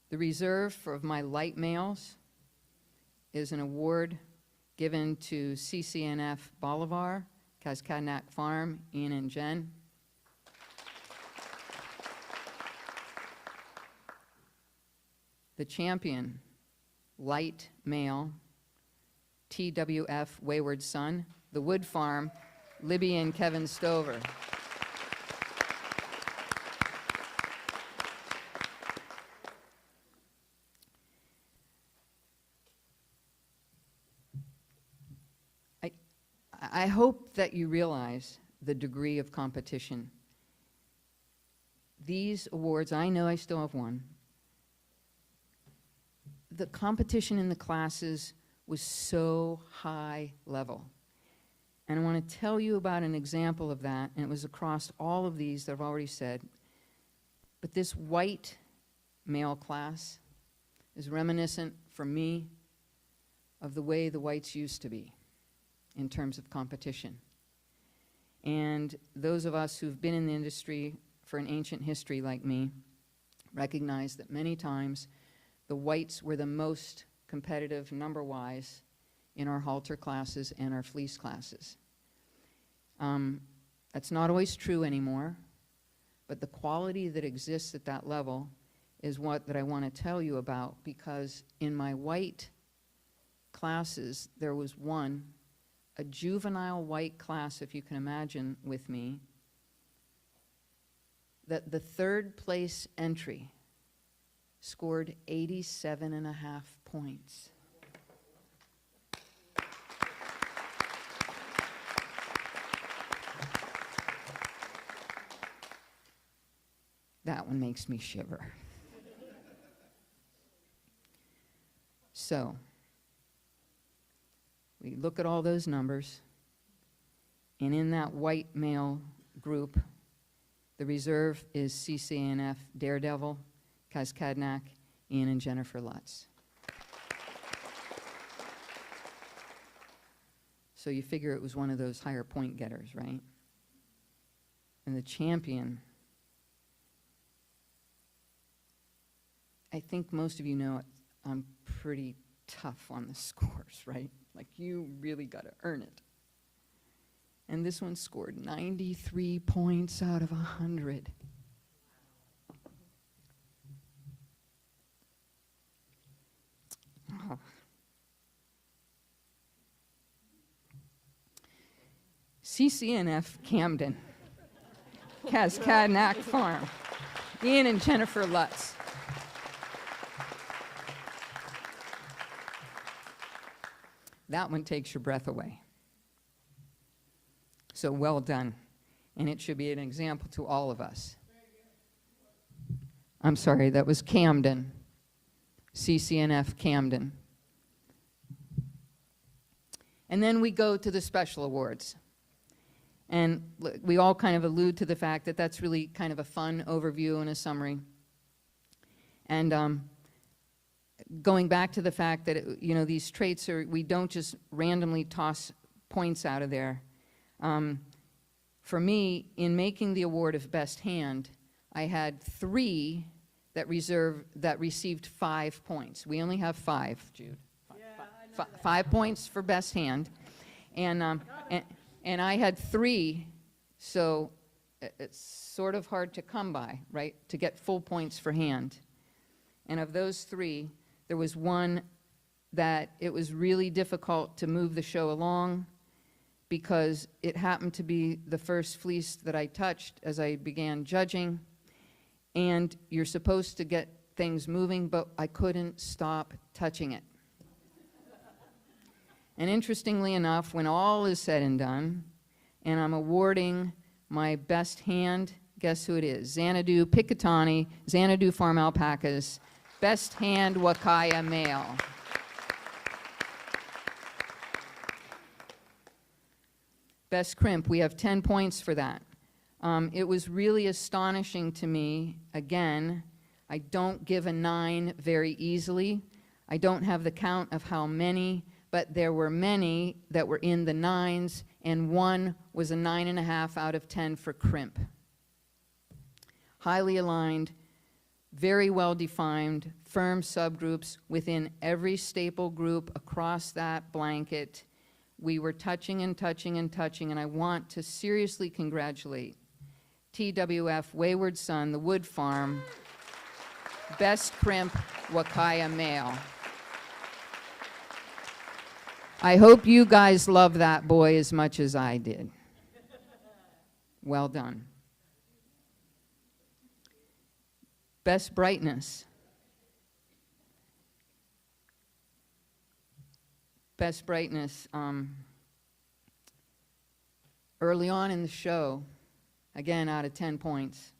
The reserve of my light males is an award given to CCNF Bolivar, Cascadnac Farm, Ian and Jen. The champion, light male, TWF Wayward Son, the Wood Farm, Libby and Kevin Stover. I hope that you realize the degree of competition. These awards, I know I still have one. The competition in the classes was so high level. And I want to tell you about an example of that, and it was across all of these that I've already said. But this white male class is reminiscent for me of the way the whites used to be in terms of competition. And those of us who've been in the industry for an ancient history like me recognize that many times the whites were the most competitive number-wise in our halter classes and our fleece classes. That's not always true anymore, but the quality that exists at that level is what that I want to tell you about, because in my white classes, there was one, a juvenile white class, if you can imagine with me, that the third place entry scored 87.5 points. That one makes me shiver. So, we look at all those numbers, and in that white male group, the reserve is CCNF Daredevil, Kaskadnak, Ian and Jennifer Lutz. So you figure it was one of those higher point getters, right? And the champion, I think most of you know I'm pretty tough on the scores, right? Like, you really got to earn it. And this one scored 93 points out of 100. Oh. CCNF Camden, Kaskadnak Farm, Ian and Jennifer Lutz. That one takes your breath away. So well done. And it should be an example to all of us. I'm sorry, that was Camden. CCNF Camden. And then we go to the special awards. And we all kind of allude to the fact that that's really kind of a fun overview and a summary. And going back to the fact that, these traits are, we don't just randomly toss points out of there. For me, in making the award of best hand, I had 3 that received 5 points. We only have 5, Jude. Yeah, 5 points for best hand. And I had 3, so it's sort of hard to come by, right, to get full points for hand. And of those 3, there was one that it was really difficult to move the show along because it happened to be the first fleece that I touched as I began judging. And you're supposed to get things moving, but I couldn't stop touching it. And interestingly enough, when all is said and done, and I'm awarding my best hand, guess who it is? Xanadu Pickatani, Xanadu Farm Alpacas, best hand Huacaya male. Best crimp, we have 10 points for that. It was really astonishing to me. Again, I don't give a 9 very easily. I don't have the count of how many, but there were many that were in the 9s, and one was a 9.5 out of 10 for crimp. Highly aligned, very well defined, firm subgroups within every staple group across that blanket. We were touching and touching and touching, and I want to seriously congratulate TWF Wayward Son, the Wood Farm, best crimp Huacaya male. I hope you guys love that boy as much as I did. Well done. Best brightness. Best brightness. Early on in the show, again out of 10 points,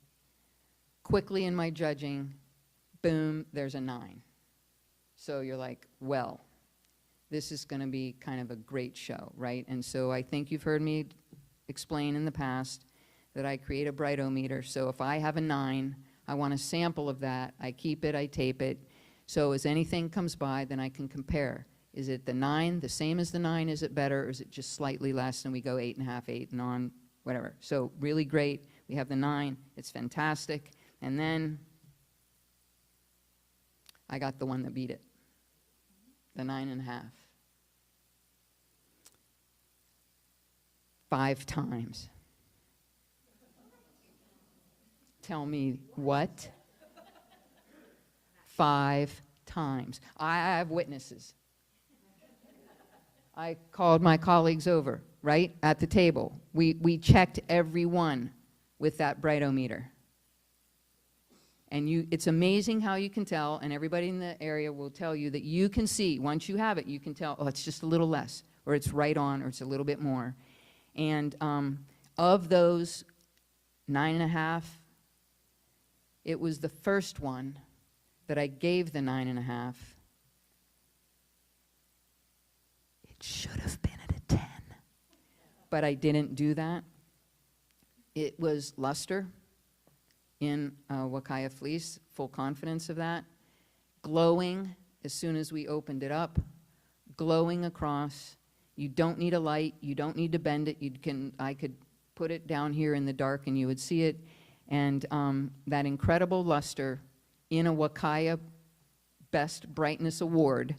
quickly in my judging, boom, there's a 9. So you're like, well, this is going to be kind of a great show, right? And so I think you've heard me explain in the past that I create a brightometer. So if I have a 9, I want a sample of that. I keep it, I tape it. So as anything comes by, then I can compare. Is it the 9, the same as the 9? Is it better, or is it just slightly less, and we go 8.5, 8, and on, whatever. So really great. We have the 9. It's fantastic. And then I got the one that beat it, the 9.5. 5 times. Tell me what? 5 times. I have witnesses. I called my colleagues over, right, at the table. We checked every one with that brightometer. And it's amazing how you can tell, and everybody in the area will tell you that you can see, once you have it, you can tell, oh, it's just a little less, or it's right on, or it's a little bit more. And of those 9.5, it was the first one that I gave the 9.5. It should have been at a 10, but I didn't do that. It was luster in Huacaya fleece, full confidence of that. Glowing as soon as we opened it up, glowing across. You don't need a light, you don't need to bend it. I could put it down here in the dark and you would see it. And that incredible luster in a Huacaya Best Brightness Award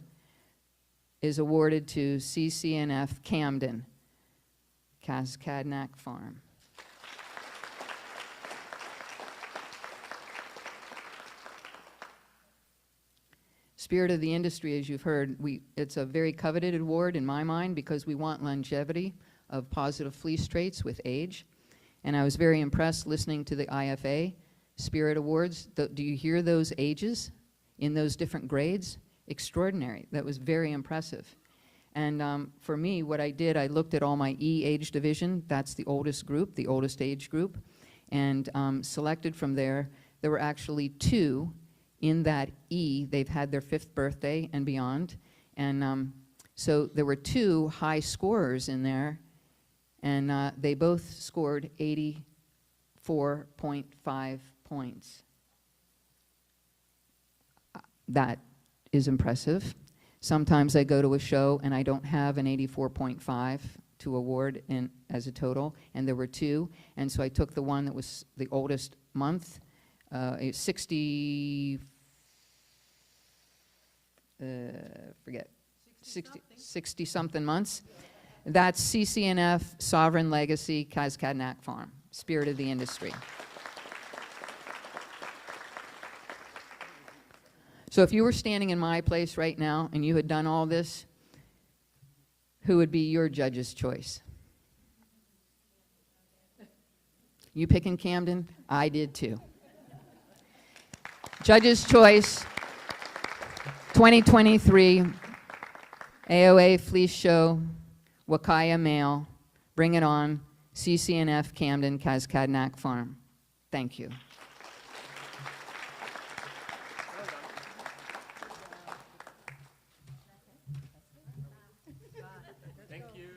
is awarded to CCNF Camden, Cascadnac Farm. Spirit of the industry, as you've heard, it's a very coveted award in my mind because we want longevity of positive fleece traits with age. And I was very impressed listening to the IFA Spirit Awards. Do you hear those ages in those different grades? Extraordinary. That was very impressive. And for me, what I did, I looked at all my E age division. That's the oldest group, the oldest age group. And selected from there, there were actually 2 in that E. They've had their 5th birthday and beyond. And so there were 2 high scorers in there. And they both scored 84.5 points. That is impressive. Sometimes I go to a show and I don't have an 84.5 to award as a total, and there were 2. And so I took the one that was the oldest month, 60 something months. That's CCNF, Sovereign Legacy, Cascadnac Farm, Spirit of the Industry. So if you were standing in my place right now and you had done all this, who would be your judge's choice? You picking Camden? I did too. Judge's choice, 2023 AOA Fleece Show, Huacaya Male, Bring It On, CCNF Camden, Cascadnac Farm. Thank you. Thank you.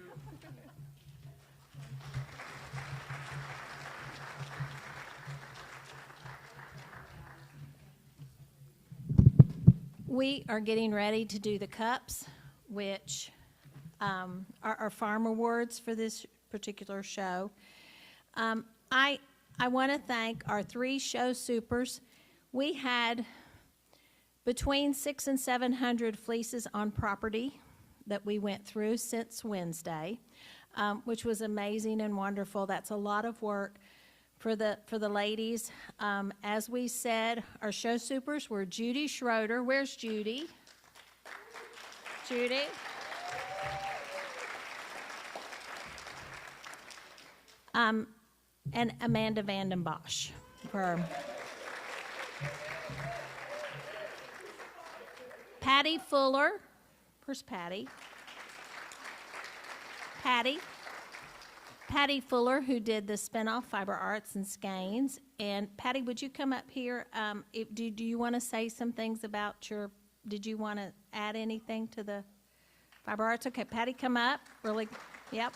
We are getting ready to do the cups, which are our farm awards for this particular show. I want to thank our 3 show supers. We had between 600 and 700 fleeces on property that we went through since Wednesday, which was amazing and wonderful. That's a lot of work for the ladies. As we said, our show supers were Judy Schroeder. Where's Judy? Judy. And Amanda Vanden Bosch. Patty Fuller. Where's Patty? Patty Fuller, who did the spinoff Fiber Arts and Skeins. And Patty, would you come up here? Do you want to say some things about did you want to add anything to the Fiber Arts? Okay, Patty, come up. Yep.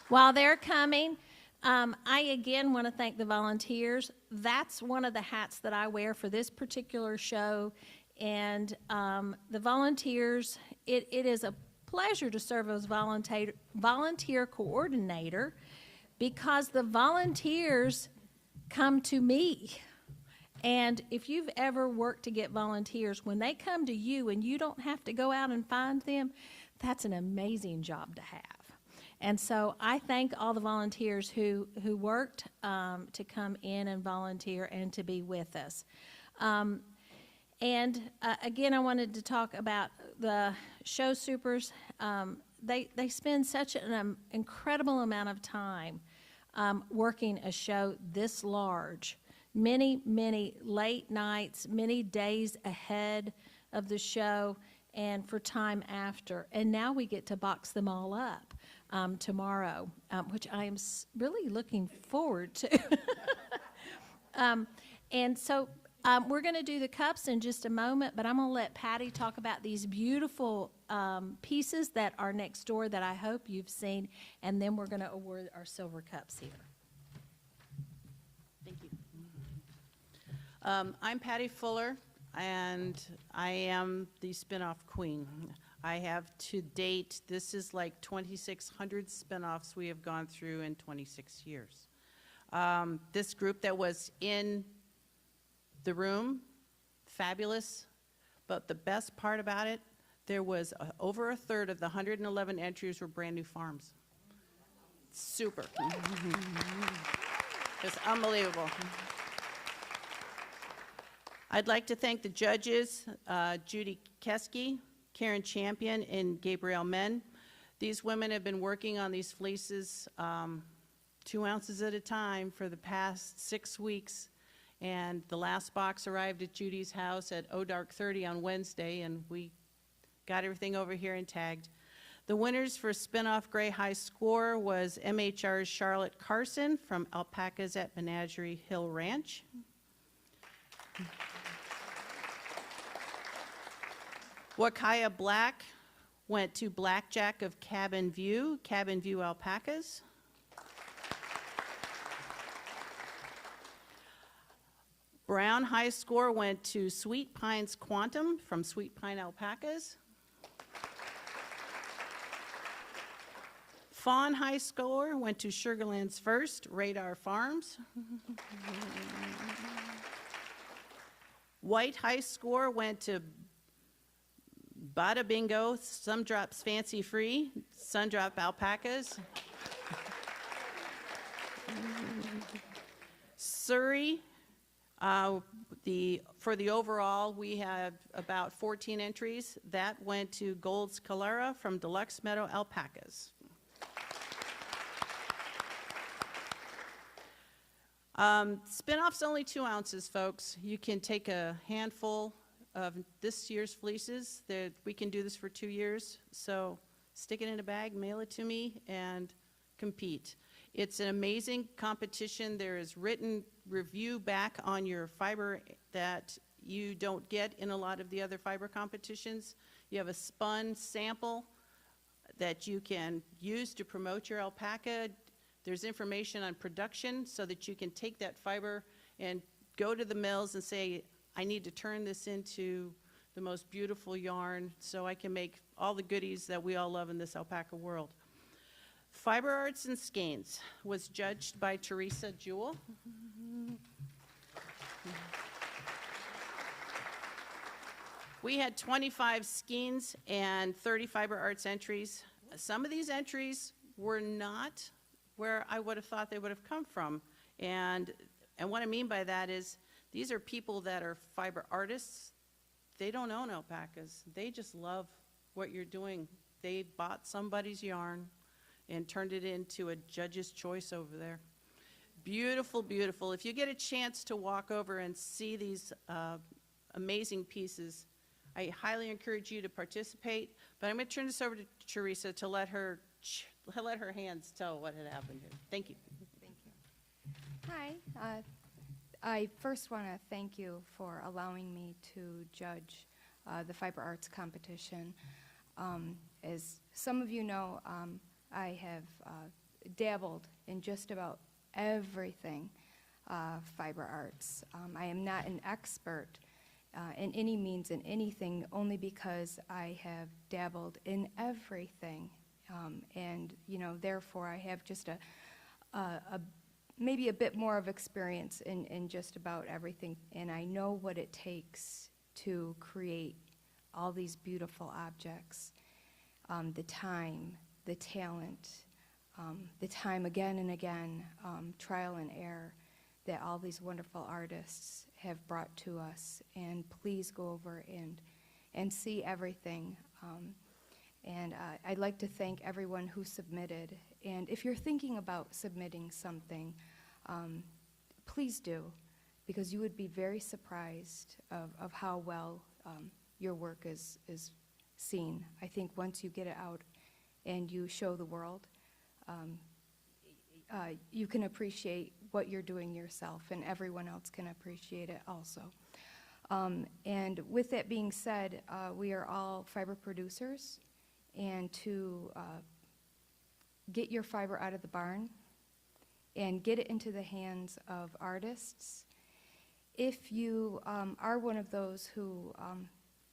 While they're coming, I again want to thank the volunteers. That's one of the hats that I wear for this particular show. And the volunteers, it is a pleasure to serve as volunteer coordinator because the volunteers come to me. And if you've ever worked to get volunteers, when they come to you and you don't have to go out and find them, that's an amazing job to have. And so I thank all the volunteers who worked to come in and volunteer and to be with us. Again, I wanted to talk about the show supers. They spend such an incredible amount of time working a show this large. Many, many late nights, many days ahead of the show and for time after. And now we get to box them all up tomorrow, which I am really looking forward to. And so we're going to do the cups in just a moment, but I'm going to let Patty talk about these beautiful pieces that are next door that I hope you've seen, and then we're going to award our silver cups here. Thank you. I'm Patty Fuller, and I am the spin-off queen. I have to date, this is like 2,600 spin-offs we have gone through in 26 years. This group that was in the room, fabulous, but the best part about it, there was over a third of the 111 entries were brand new farms. Super. It's unbelievable. I'd like to thank the judges, Judy Keski, Karen Champion, and Gabrielle Men. These women have been working on these fleeces 2 ounces at a time for the past 6 weeks. And the last box arrived at Judy's house at dark 30 on Wednesday, and we got everything over here and tagged. The winners for Spin-Off Gray High Score was MHR's Charlotte Carson from Alpacas at Menagerie Hill Ranch. Huacaya Black went to Blackjack of Cabin View Alpacas. Brown High Score went to Sweet Pines Quantum from Sweet Pine Alpacas. Fawn High Score went to Sugarland's First, Radar Farms. White High Score went to Bada Bingo, Sundrop's Fancy Free, Sundrop Alpacas. Suri, for the overall, we had about 14 entries. That went to Gold's Calera from Deluxe Meadow Alpacas. Spin-off's only 2 ounces, folks. You can take a handful of this year's fleeces. We can do this for 2 years. So stick it in a bag, mail it to me, and compete. It's an amazing competition. There is written review back on your fiber that you don't get in a lot of the other fiber competitions. You have a spun sample that you can use to promote your alpaca. There's information on production so that you can take that fiber and go to the mills and say, I need to turn this into the most beautiful yarn so I can make all the goodies that we all love in this alpaca world. Fiber Arts and Skeins was judged by Teresa Jewell. We had 25 skeins and 30 Fiber Arts entries. Some of these entries were not where I would have thought they would have come from. And what I mean by that is these are people that are fiber artists. They don't own alpacas. They just love what you're doing. They bought somebody's yarn and turned it into a judge's choice over there. Beautiful, beautiful. If you get a chance to walk over and see these amazing pieces, I highly encourage you to participate. But I'm going to turn this over to Teresa to let her hands tell what had happened here. Thank you. Thank you. Hi. I first want to thank you for allowing me to judge the Fiber Arts competition. As some of you know, I have dabbled in just about everything fiber arts. I am not an expert in any means in anything, only because I have dabbled in everything. And, you know, therefore I have just maybe a bit more of experience in just about everything. And I know what it takes to create all these beautiful objects. The time, the talent, the time again and again, trial and error, that all these wonderful artists have brought to us. And please go over and see everything. And I'd like to thank everyone who submitted. And if you're thinking about submitting something, please do, because you would be very surprised of how well your work is seen. I think once you get it out and you show the world, you can appreciate what you're doing yourself, and everyone else can appreciate it also. And with that being said, we are all fiber producers, and to get your fiber out of the barn and get it into the hands of artists. If you are one of those who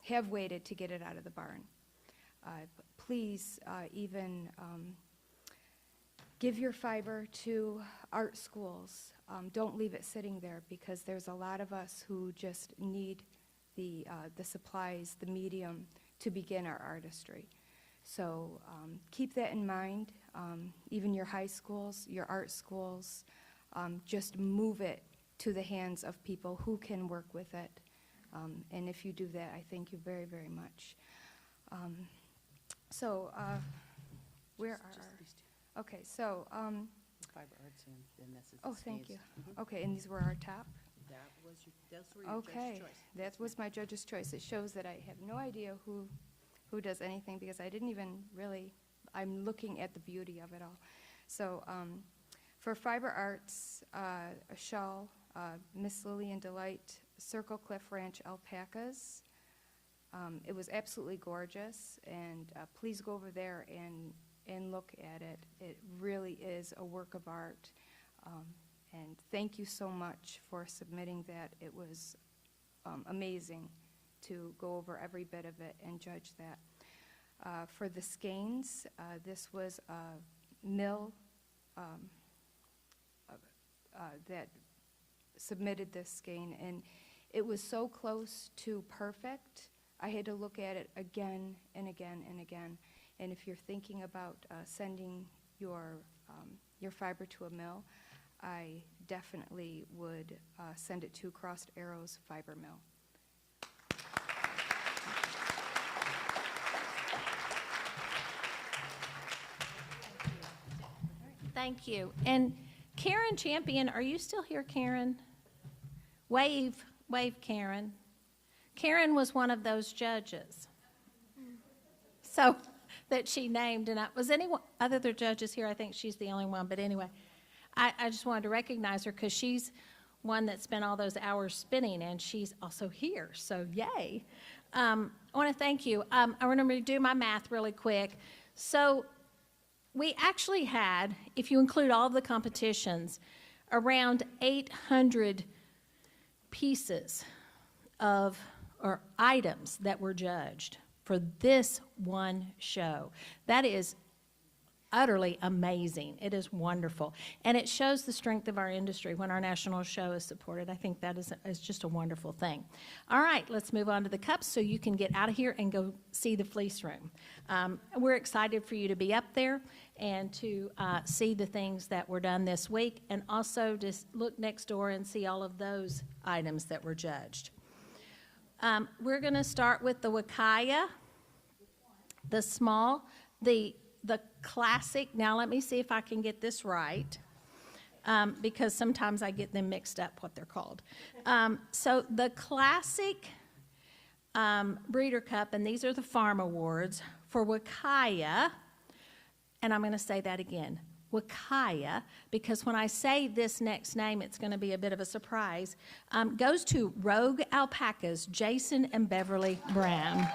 have waited to get it out of the barn, please even give your fiber to art schools. Don't leave it sitting there, because there's a lot of us who just need the supplies, the medium, to begin our artistry. So keep that in mind. Even your high schools, your art schools, just move it to the hands of people who can work with it. And if you do that, I thank you very, very much. Where are our, okay, so, Fiber Arts and then this is oh, thank you. Okay, and these were our top? Those were your judge's Okay, choice. that was my judge's choice. It shows that I have no idea who does anything, because I didn't even really, I'm looking at the beauty of it all. So for Fiber Arts, a shawl, Miss Lillian Delight, Circle Cliff Ranch alpacas. It was absolutely gorgeous, and please go over there and look at it. It really is a work of art. And thank you so much for submitting that. It was amazing to go over every bit of it and judge that. For the skeins, this was a mill that submitted this skein, and it was so close to perfect. I had to look at it again and again and again. And if you're thinking about sending your fiber to a mill, I definitely would send it to Crossed Arrows Fiber Mill. Thank you. And Karen Champion, are you still here, Karen? Wave, Karen. Karen was one of those judges. So, that she named, and was anyone, other judges here? I think she's the only one, but anyway, I just wanted to recognize her, because she's one that spent all those hours spinning, and she's also here, so yay. I want to thank you. I want to do my math really quick. So we actually had, if you include all of the competitions, around 800 pieces of, or items that were judged for this one show. That is utterly amazing. It is wonderful. And it shows the strength of our industry when our national show is supported. I think that is just a wonderful thing. All right, let's move on to the cups so you can get out of here and go see the fleece room. We're excited for you to be up there and to see the things that were done this week, and also just look next door and see all of those items that were judged. We're going to start with the Huacaya, the small, the classic. Now let me see if I can get this right, because sometimes I get them mixed up what they're called. So the classic breeder cup, and these are the farm awards for Huacaya, and I'm going to say that again, Huacaya, because when I say this next name, it's going to be a bit of a surprise, goes to Rogue Alpacas, Jason and Beverly Brown.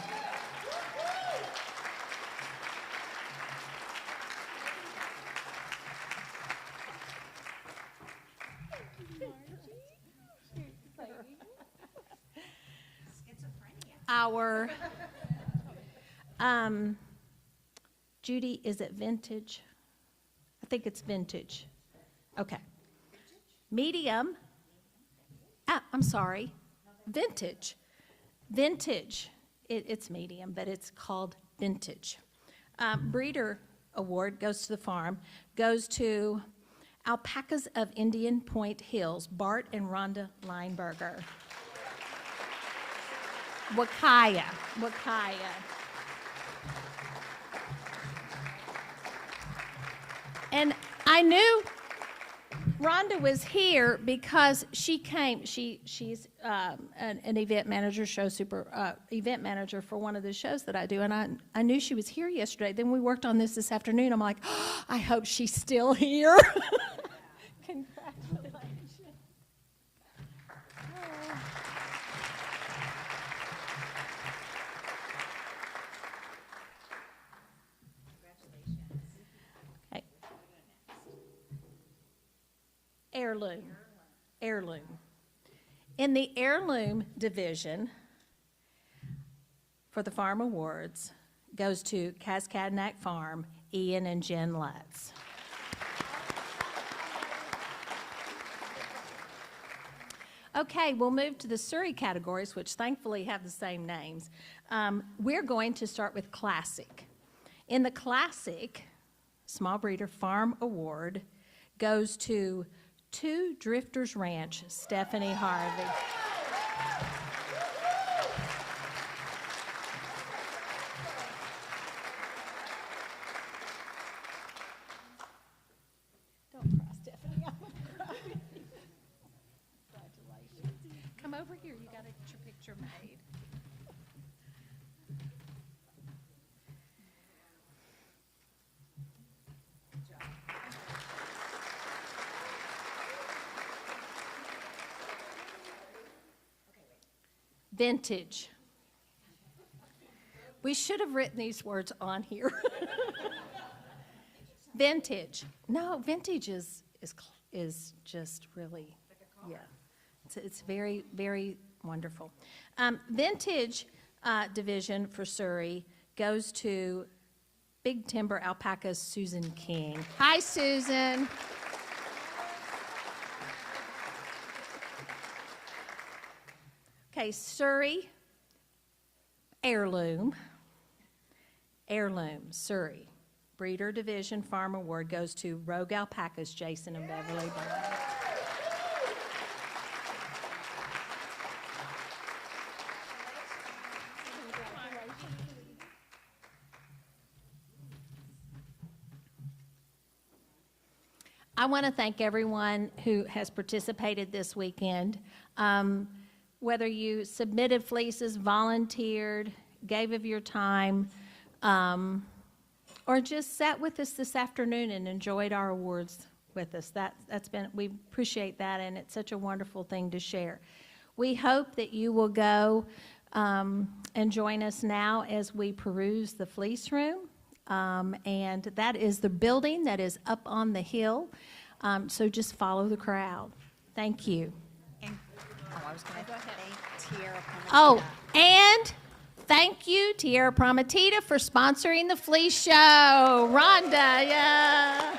Our, Judy, is it vintage? I think it's vintage. Okay. Medium. I'm sorry. Vintage. Vintage. It's medium, but it's called vintage. Breeder Award goes to the farm, goes to Alpacas of Indian Point Hills, Bart and Rhonda Lineberger. Huacaya. And I knew Rhonda was here because she came. She's an event manager, event manager for one of the shows that I do, and I knew she was here yesterday. Then we worked on this afternoon. I'm like, oh, I hope she's still here. Congratulations. Okay. Heirloom. In the heirloom division for the Farm Awards goes to Cascadnack Farm, Ian and Jen Lutz. Okay, we'll move to the Suri categories, which thankfully have the same names. We're going to start with Classic. In the Classic Small Breeder Farm Award goes to Two Drifters Ranch, Stephanie Harvey. Don't cry, Stephanie. I'm gonna cry. Congratulations. Come over here. You got to get your picture made. Vintage. We should have written these words on here. Vintage. No, vintage is just really, yeah. It's very, very wonderful. Vintage division for Suri goes to Big Timber Alpacas Susan King. Hi, Susan. Okay, Suri, heirloom, Suri. Breeder Division Farm Award goes to Rogue Alpacas, Jason and Beverly Brown. I want to thank everyone who has participated this weekend. Whether you submitted fleeces, volunteered, gave of your time, or just sat with us this afternoon and enjoyed our awards with us. We appreciate that, and it's such a wonderful thing to share. We hope that you will go and join us now as we peruse the fleece room, and that is the building that is up on the hill, so just follow the crowd. Thank you. I was going to thank Tierra Prometida. Oh, and thank you, Tierra Prometida, for sponsoring the Fleece Show. Rhonda, yeah.